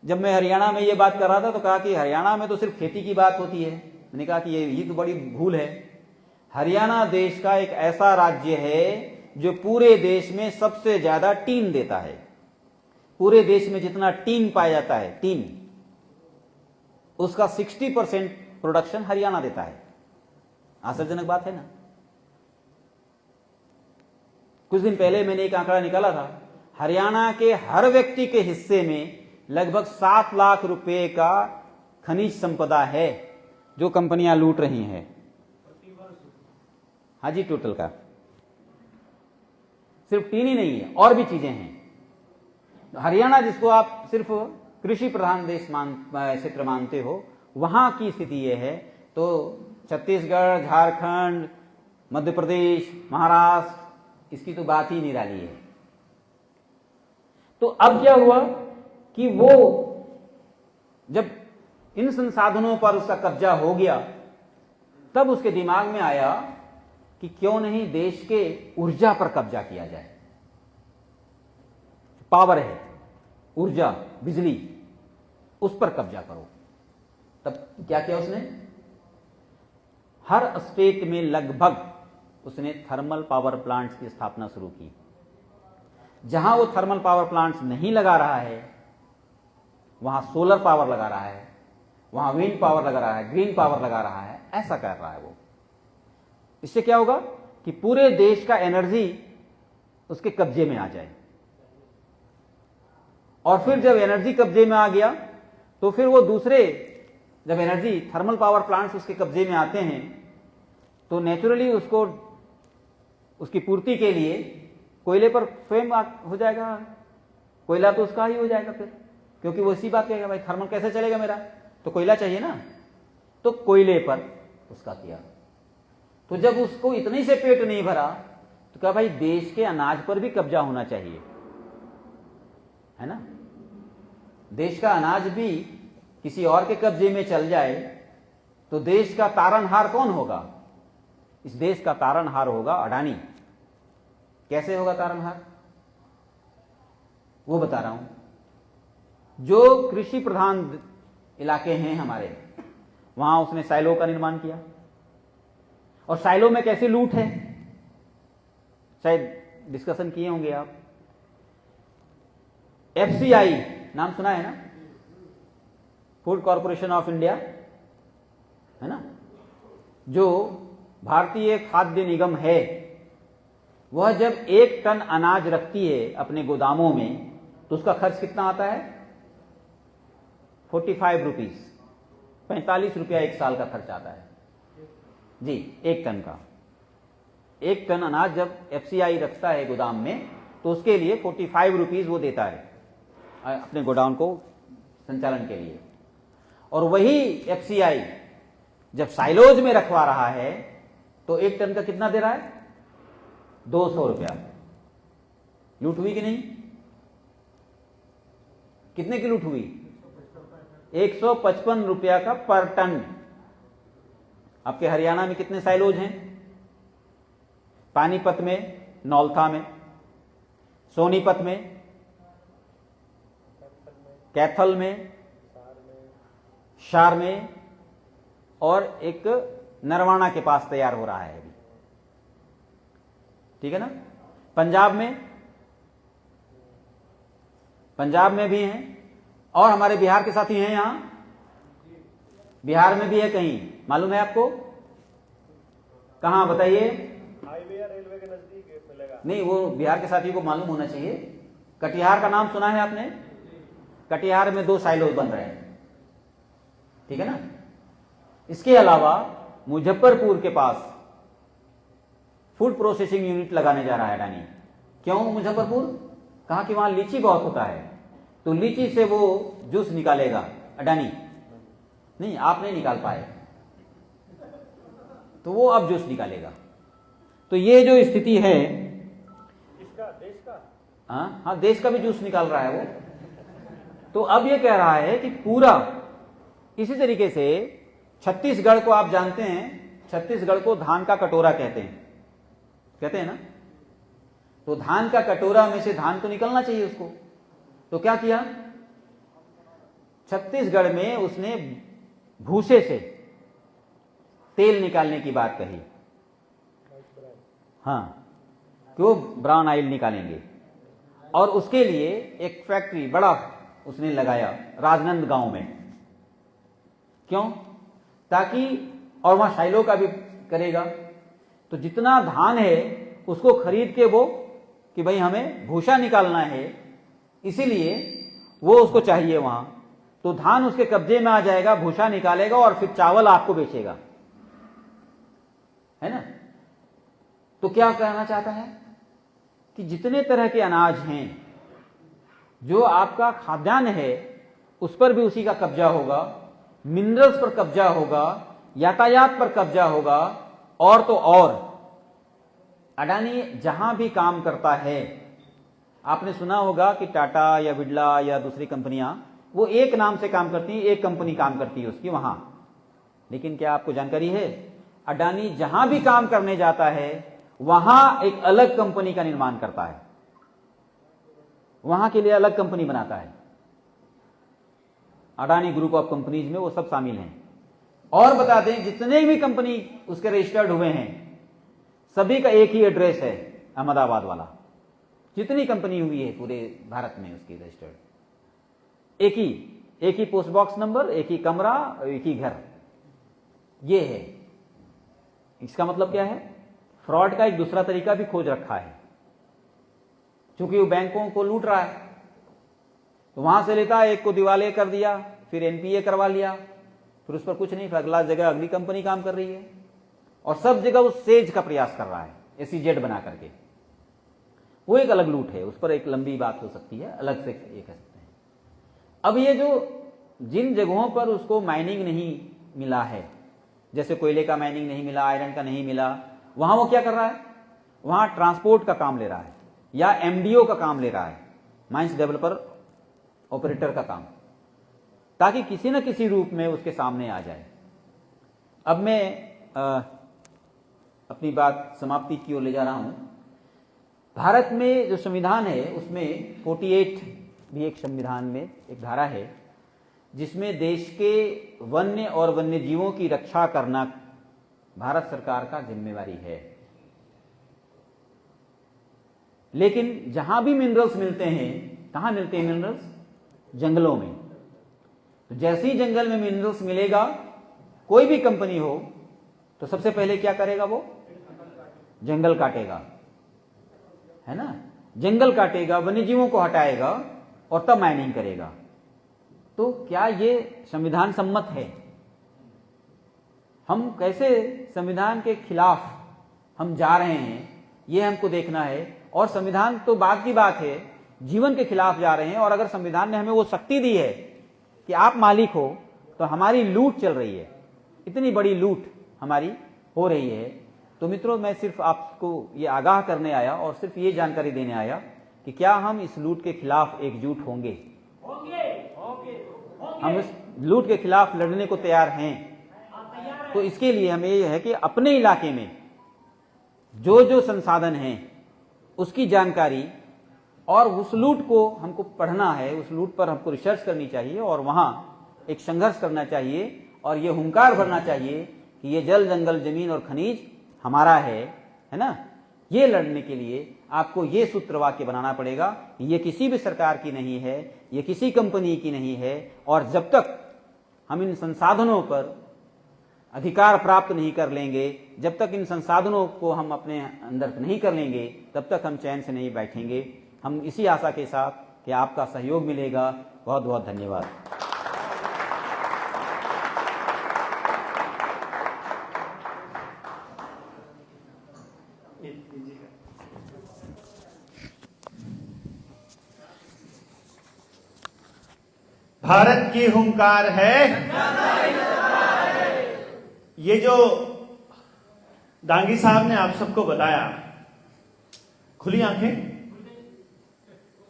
जब मैं हरियाणा में ये बात कर रहा था, तो कहा कि हरियाणा में तो सिर्फ खेती की बात होती है। मैंने कहा कि ये तो बड़ी भूल है। हरियाणा देश का एक ऐसा राज्य है जो पूरे देश में सबसे ज्यादा टीन देता है। पूरे देश में जितना टीन पाया जाता है, टीन, उसका 60% प्रोडक्शन हरियाणा देता है। आश्चर्यजनक बात है ना। कुछ दिन पहले मैंने एक आंकड़ा निकाला था, हरियाणा के हर व्यक्ति के हिस्से में लगभग 7 लाख रुपए का खनिज संपदा है जो कंपनियां लूट रही हैं। हाँ जी, टोटल का। सिर्फ टीन ही नहीं है, और भी चीजें हैं। हरियाणा जिसको आप सिर्फ कृषि प्रधान देश क्षेत्र मानते हो, वहां की स्थिति यह है। तो छत्तीसगढ़, झारखंड, मध्य प्रदेश, महाराष्ट्र, इसकी तो बात ही निराली है। तो अब क्या हुआ कि वो जब इन संसाधनों पर उसका कब्जा हो गया, तब उसके दिमाग में आया कि क्यों नहीं देश के ऊर्जा पर कब्जा किया जाए। पावर है, ऊर्जा, बिजली, उस पर कब्जा करो। तब क्या किया उसने? हर स्टेट में लगभग उसने थर्मल पावर प्लांट्स की स्थापना शुरू की। जहां वो थर्मल पावर प्लांट्स नहीं लगा रहा है, वहां सोलर पावर लगा रहा है, वहां विंड पावर लगा रहा है, ग्रीन पावर लगा रहा है, ऐसा कर रहा है वो। इससे क्या होगा कि पूरे देश का एनर्जी उसके कब्जे में आ जाए। और फिर जब एनर्जी कब्जे में आ गया तो फिर वो दूसरे, जब एनर्जी थर्मल पावर प्लांट्स उसके कब्जे में आते हैं तो नेचुरली उसको उसकी पूर्ति के लिए कोयले पर स्वयं हो जाएगा, कोयला तो उसका ही हो जाएगा फिर, क्योंकि वो इसी बात कहेगा भाई थर्मल कैसे चलेगा मेरा, तो कोयला चाहिए ना, तो कोयले पर उसका किया। तो जब उसको इतने से पेट नहीं भरा तो कहा भाई देश के अनाज पर भी कब्जा होना चाहिए, है ना। देश का अनाज भी किसी और के कब्जे में चल जाए तो देश का तारनहार कौन होगा? इस देश का तारनहार होगा अडानी। कैसे होगा तारनहार? वो बता रहा हूं। जो कृषि प्रधान इलाके हैं हमारे, वहां उसने साइलो का निर्माण किया, और साइलो में कैसी लूट है, शायद डिस्कशन किए होंगे आप। एफसीआई नाम सुना है ना, फूड कॉरपोरेशन ऑफ इंडिया, है ना, जो भारतीय खाद्य निगम है, वह जब 1 टन अनाज रखती है अपने गोदामों में तो उसका खर्च कितना आता है? 45 रुपीज, 45 रुपया 1 साल का खर्च आता है जी, 1 टन का। 1 टन अनाज जब एफसीआई रखता है गोदाम में तो उसके लिए 45 रुपीज वो देता है अपने गोडाउन को संचालन के लिए। और वही एफसीआई जब साइलोज में रखवा रहा है तो 1 टन का कितना दे रहा है? 200 रुपया। लूट हुई कि नहीं? कितने की लूट हुई? 155 रुपया का पर टन। आपके हरियाणा में कितने साइलोज हैं? पानीपत में, नौलथा में, सोनीपत में, कैथल में, शार में, और एक नरवाना के पास तैयार हो रहा है अभी, ठीक है ना। पंजाब में भी हैं, और हमारे बिहार के साथी हैं यहां, बिहार में भी है कहीं, मालूम है आपको? कहां बताइए? हाईवे या रेलवे के नजदीक मिलेगा। नहीं, वो बिहार के साथी को मालूम होना चाहिए। कटिहार का नाम सुना है आपने? कटिहार में 2 साइलोज बन रहे हैं, ठीक है ना। इसके अलावा मुजफ्फरपुर के पास फूड प्रोसेसिंग यूनिट लगाने जा रहा है अडानी। क्यों मुजफ्फरपुर? कहा कि वहां लीची बहुत होता है, तो लीची से वो जूस निकालेगा अडानी। नहीं, आप नहीं निकाल पाए, तो वो अब जूस निकालेगा। तो ये जो स्थिति है, इसका देश का, हाँ, देश का भी जूस निकाल रहा है वो। तो अब ये कह रहा है कि पूरा इसी तरीके से छत्तीसगढ़ को आप जानते हैं, छत्तीसगढ़ को धान का कटोरा कहते हैं ना। तो धान का कटोरा में से धान तो निकलना चाहिए उसको, तो क्या किया? छत्तीसगढ़ में उसने भूसे से तेल निकालने की बात कही, हाँ, कि वो ब्राउन ऑयल निकालेंगे, और उसके लिए एक फैक्ट्री बड़ा उसने लगाया राजनांदगांव में। क्यों? ताकि, और वहां साइलो का भी करेगा, तो जितना धान है उसको खरीद के वो, कि भाई हमें भूसा निकालना है, इसीलिए वो उसको चाहिए वहां, तो धान उसके कब्जे में आ जाएगा, भूसा निकालेगा और फिर चावल आपको बेचेगा, है ना। तो क्या कहना चाहता है कि जितने तरह के अनाज हैं, जो आपका खाद्यान्न है, उस पर भी उसी का कब्जा होगा, मिनरल्स पर कब्जा होगा, यातायात पर कब्जा होगा, और तो और अडानी जहां भी काम करता है, आपने सुना होगा कि टाटा या बिरला या दूसरी कंपनियां वो एक नाम से काम करती हैं, एक कंपनी काम करती है उसकी वहां। लेकिन क्या आपको जानकारी है, अडानी जहां भी काम करने जाता है वहां एक अलग कंपनी का निर्माण करता है, वहां के लिए अलग कंपनी बनाता है। अडानी ग्रुप ऑफ कंपनीज में वो सब शामिल हैं। और बता दें, जितने भी कंपनी उसके रजिस्टर्ड हुए हैं सभी का एक ही एड्रेस है, अहमदाबाद वाला। जितनी कंपनी हुई है पूरे भारत में उसकी रजिस्टर्ड, एक ही पोस्ट बॉक्स नंबर, एक ही कमरा, एक ही घर, ये है। इसका मतलब क्या है? फ्रॉड का एक दूसरा तरीका भी खोज रखा है, क्योंकि वो बैंकों को लूट रहा है, तो वहां से लेता है, एक को दिवालिया कर दिया, फिर एनपीए करवा लिया, फिर उस पर कुछ नहीं, फिर अगला जगह अगली कंपनी काम कर रही है, और सब जगह वो सेज का प्रयास कर रहा है एसीजेड बना करके। वो एक अलग लूट है, उस पर एक लंबी बात हो सकती है, अलग से ये कह सकते हैं। अब ये जो जिन जगहों पर उसको माइनिंग नहीं मिला है, जैसे कोयले का माइनिंग नहीं मिला, आयरन का नहीं मिला, वहां वो क्या कर रहा है, वहां ट्रांसपोर्ट का काम ले रहा है या एमडीओ का काम ले रहा है, माइंस डेवलपर ऑपरेटर का काम, ताकि किसी न किसी रूप में उसके सामने आ जाए। अब मैं अपनी बात समाप्ति की ओर ले जा रहा हूं। भारत में जो संविधान है उसमें 48 भी एक संविधान में एक धारा है जिसमें देश के वन्य और वन्य जीवों की रक्षा करना भारत सरकार का जिम्मेवारी है। लेकिन जहां भी मिनरल्स मिलते हैं, कहां मिलते हैं मिनरल्स? जंगलों में। तो जैसे ही जंगल में मिनरल्स मिलेगा, कोई भी कंपनी हो तो सबसे पहले क्या करेगा, वो जंगल काटेगा, है ना, जंगल काटेगा, वन्य जीवों को हटाएगा और तब माइनिंग करेगा। तो क्या ये संविधान सम्मत है? हम कैसे संविधान के खिलाफ हम जा रहे हैं, ये हमको देखना है। और संविधान तो बात की बात है, जीवन के खिलाफ जा रहे हैं। और अगर संविधान ने हमें वो शक्ति दी है कि आप मालिक हो, तो हमारी लूट चल रही है, इतनी बड़ी लूट हमारी हो रही है। तो मित्रों, मैं सिर्फ आपको ये आगाह करने आया और सिर्फ ये जानकारी देने आया कि क्या हम इस लूट के खिलाफ एकजुट होंगे, हम इस लूट के खिलाफ लड़ने को तैयार हैं। तो इसके लिए हमें यह है कि अपने इलाके में जो जो संसाधन हैं उसकी जानकारी, और उस लूट को हमको पढ़ना है, उस लूट पर हमको रिसर्च करनी चाहिए और वहां एक संघर्ष करना चाहिए और ये हुंकार भरना चाहिए कि ये जल, जंगल, जमीन और खनिज हमारा है ना। ये लड़ने के लिए आपको ये सूत्रवाक्य बनाना पड़ेगा, ये किसी भी सरकार की नहीं है, ये किसी कंपनी की नहीं है। और जब तक हम इन संसाधनों पर अधिकार प्राप्त नहीं कर लेंगे, जब तक इन संसाधनों को हम अपने अंदर नहीं कर लेंगे, तब तक हम चैन से नहीं बैठेंगे। हम इसी आशा के साथ कि आपका सहयोग मिलेगा। बहुत बहुत धन्यवाद। भारत की हुंकार है, ये जो दांगी साहब ने आप सबको बताया, खुली आंखें?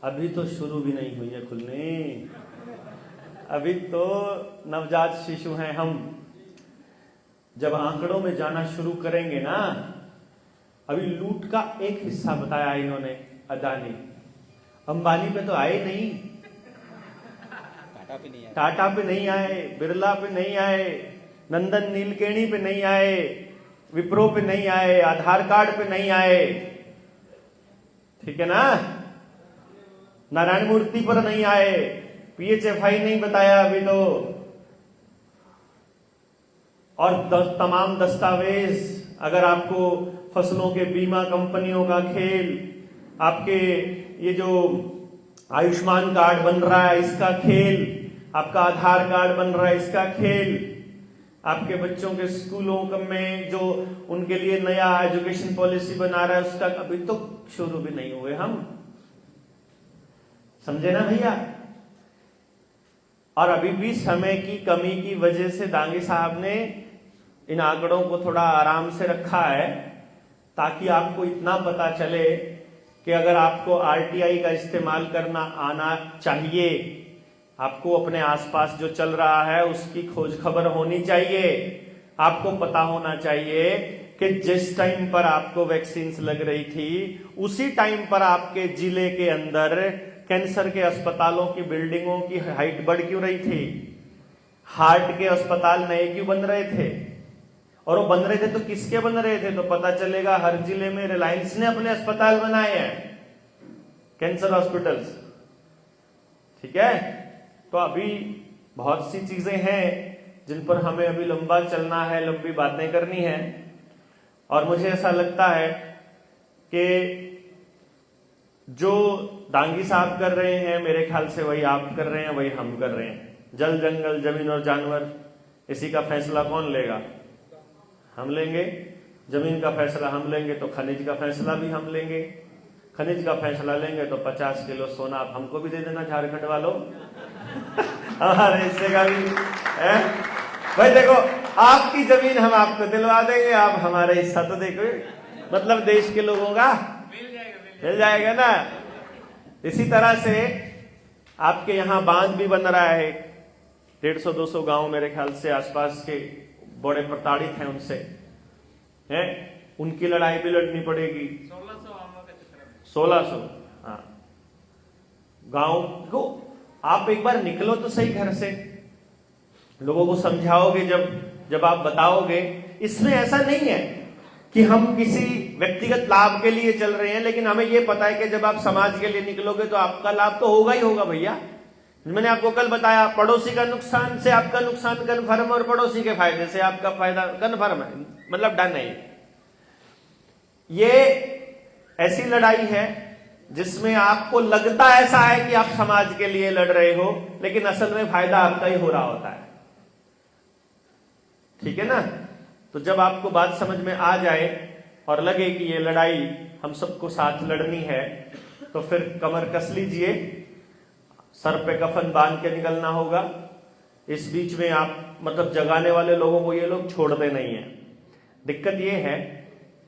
अभी तो शुरू भी नहीं हुई है खुलने, अभी तो नवजात शिशु हैं हम। जब आंकड़ों में जाना शुरू करेंगे ना, अभी लूट का एक हिस्सा बताया इन्होंने, अदानी अंबानी पे तो आए नहीं, टाटा पे नहीं आए, बिरला पे नहीं आए, नंदन नीलकेणी पे नहीं आए, विप्रो पे नहीं आए, आधार कार्ड पे नहीं आए, ठीक है ना, नारायण मूर्ति पर नहीं आए, पीएचएफआई नहीं बताया अभी तो, और तमाम दस्तावेज। अगर आपको फसलों के बीमा कंपनियों का खेल, आपके ये जो आयुष्मान कार्ड बन रहा है इसका खेल, आपका आधार कार्ड बन रहा है इसका खेल, आपके बच्चों के स्कूलों में जो उनके लिए नया एजुकेशन पॉलिसी बना रहा है उसका अभी तो शुरू भी नहीं हुए हम, समझे ना भैया। और अभी भी समय की कमी की वजह से दांगी साहब ने इन आंकड़ों को थोड़ा आराम से रखा है, ताकि आपको इतना पता चले कि अगर आपको आरटीआई का इस्तेमाल करना आना चाहिए, आपको अपने आसपास जो चल रहा है उसकी खोज खबर होनी चाहिए। आपको पता होना चाहिए कि जिस टाइम पर आपको वैक्सीन लग रही थी, उसी टाइम पर आपके जिले के अंदर कैंसर के अस्पतालों की बिल्डिंगों की हाइट बढ़ क्यों रही थी, हार्ट के अस्पताल नए क्यों बन रहे थे, और वो बन रहे थे तो किसके बन रहे थे, तो पता चलेगा हर जिले में रिलायंस ने अपने अस्पताल बनाए हैं, कैंसर हॉस्पिटल्स, ठीक है। तो अभी बहुत सी चीजें हैं जिन पर हमें अभी लंबा चलना है, लंबी बातें करनी है। और मुझे ऐसा लगता है कि जो दांगी साहब कर रहे हैं मेरे ख्याल से वही आप कर रहे हैं, वही हम कर रहे हैं। जल जंगल जमीन और जानवर, इसी का फैसला कौन लेगा? हम लेंगे। जमीन का फैसला हम लेंगे तो खनिज का फैसला भी हम लेंगे। खनिज का फैसला लेंगे तो 50 किलो सोना आप हमको भी दे देना झारखंड वालों। हमारे हिस्से का भी है भाई। देखो, आपकी जमीन हम आपको दिलवा देंगे, आप हमारा हिस्सा तो देखो, मतलब देश के लोगों का मिल जाएगा ना। इसी तरह से आपके यहाँ बांध भी बन रहा है। 150-200 गांव मेरे ख्याल से आसपास के बड़े प्रताड़ित हैं, उनसे हैं, उनकी लड़ाई भी लड़नी पड़ेगी। 1600 हाँ गांव को आप एक बार निकलो तो सही घर से, लोगों को समझाओगे, जब आप बताओगे। इसमें ऐसा नहीं है कि हम किसी व्यक्तिगत लाभ के लिए चल रहे हैं, लेकिन हमें यह पता है कि जब आप समाज के लिए निकलोगे तो आपका लाभ तो होगा ही होगा भैया। मैंने आपको कल बताया, पड़ोसी का नुकसान से आपका नुकसान कन्फर्म और पड़ोसी के फायदे से आपका फायदा कन्फर्म है, मतलब डन है। ये ऐसी लड़ाई है जिसमें आपको लगता ऐसा है कि आप समाज के लिए लड़ रहे हो, लेकिन असल में फायदा आपका ही हो रहा होता है। ठीक है ना? तो जब आपको बात समझ में आ जाए और लगे कि ये लड़ाई हम सबको साथ लड़नी है, तो फिर कमर कस लीजिए, सर पे कफन बांध के निकलना होगा। इस बीच में आप मतलब जगाने वाले लोगों को ये लोग छोड़ते नहीं है। दिक्कत ये है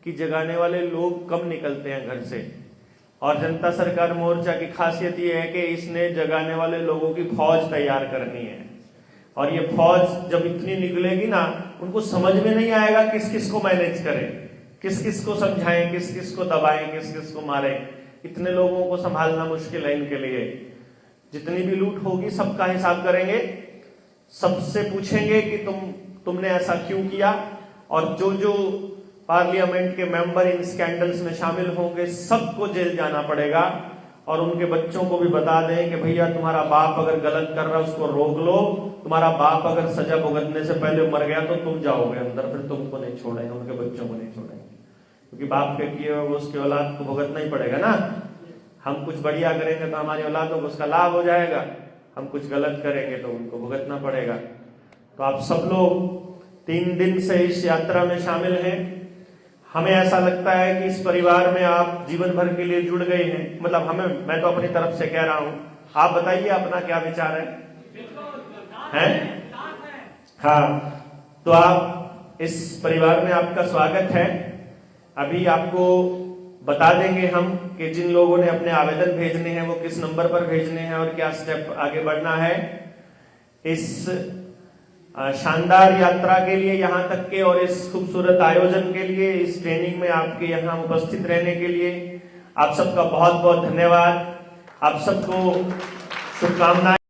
कि जगाने वाले लोग कम निकलते हैं घर से, और जनता सरकार मोर्चा की खासियत ये है कि इसने जगाने वाले लोगों की फौज तैयार करनी है। और ये फौज जब इतनी निकलेगी ना, उनको समझ में नहीं आएगा किस किस को मैनेज करें, किस किस को समझाएं, किस किस को दबाएं, किस किस को मारें। इतने लोगों को संभालना मुश्किल है इनके लिए। जितनी भी लूट होगी सबका हिसाब करेंगे, सबसे पूछेंगे कि तुमने ऐसा क्यों किया। और जो जो पार्लियामेंट के मेंबर इन स्कैंडल्स में शामिल होंगे सबको जेल जाना पड़ेगा। और उनके बच्चों को भी बता दें कि भैया तुम्हारा बाप अगर गलत कर रहा है उसको रोक लो, तुम्हारा बाप अगर सजा भुगतने से पहले मर गया तो तुम जाओगे अंदर, फिर तुमको नहीं छोड़ेंगे, उनके बच्चों को नहीं छोड़ेंगे, क्योंकि बाप के किए हुए उसकी औलाद को भुगतना ही पड़ेगा ना। हम कुछ बढ़िया करेंगे तो हमारी औलादों को उसका लाभ हो जाएगा, हम कुछ गलत करेंगे तो उनको भुगतना पड़ेगा। तो आप सब लोग 3 दिन से इस यात्रा में शामिल हैं। हमें ऐसा लगता है कि इस परिवार में आप जीवन भर के लिए जुड़ गए हैं, मतलब मैं तो अपनी तरफ से कह रहा हूं। आप बताइए अपना क्या विचार है? हाँ, तो आप इस परिवार में आपका स्वागत है। अभी आपको बता देंगे हम कि जिन लोगों ने अपने आवेदन भेजने हैं वो किस नंबर पर भेजने हैं और क्या स्टेप आगे बढ़ना है। इस शानदार यात्रा के लिए, यहाँ तक के और इस खूबसूरत आयोजन के लिए, इस ट्रेनिंग में आपके यहाँ उपस्थित रहने के लिए आप सबका बहुत बहुत धन्यवाद। आप सबको शुभकामनाएं।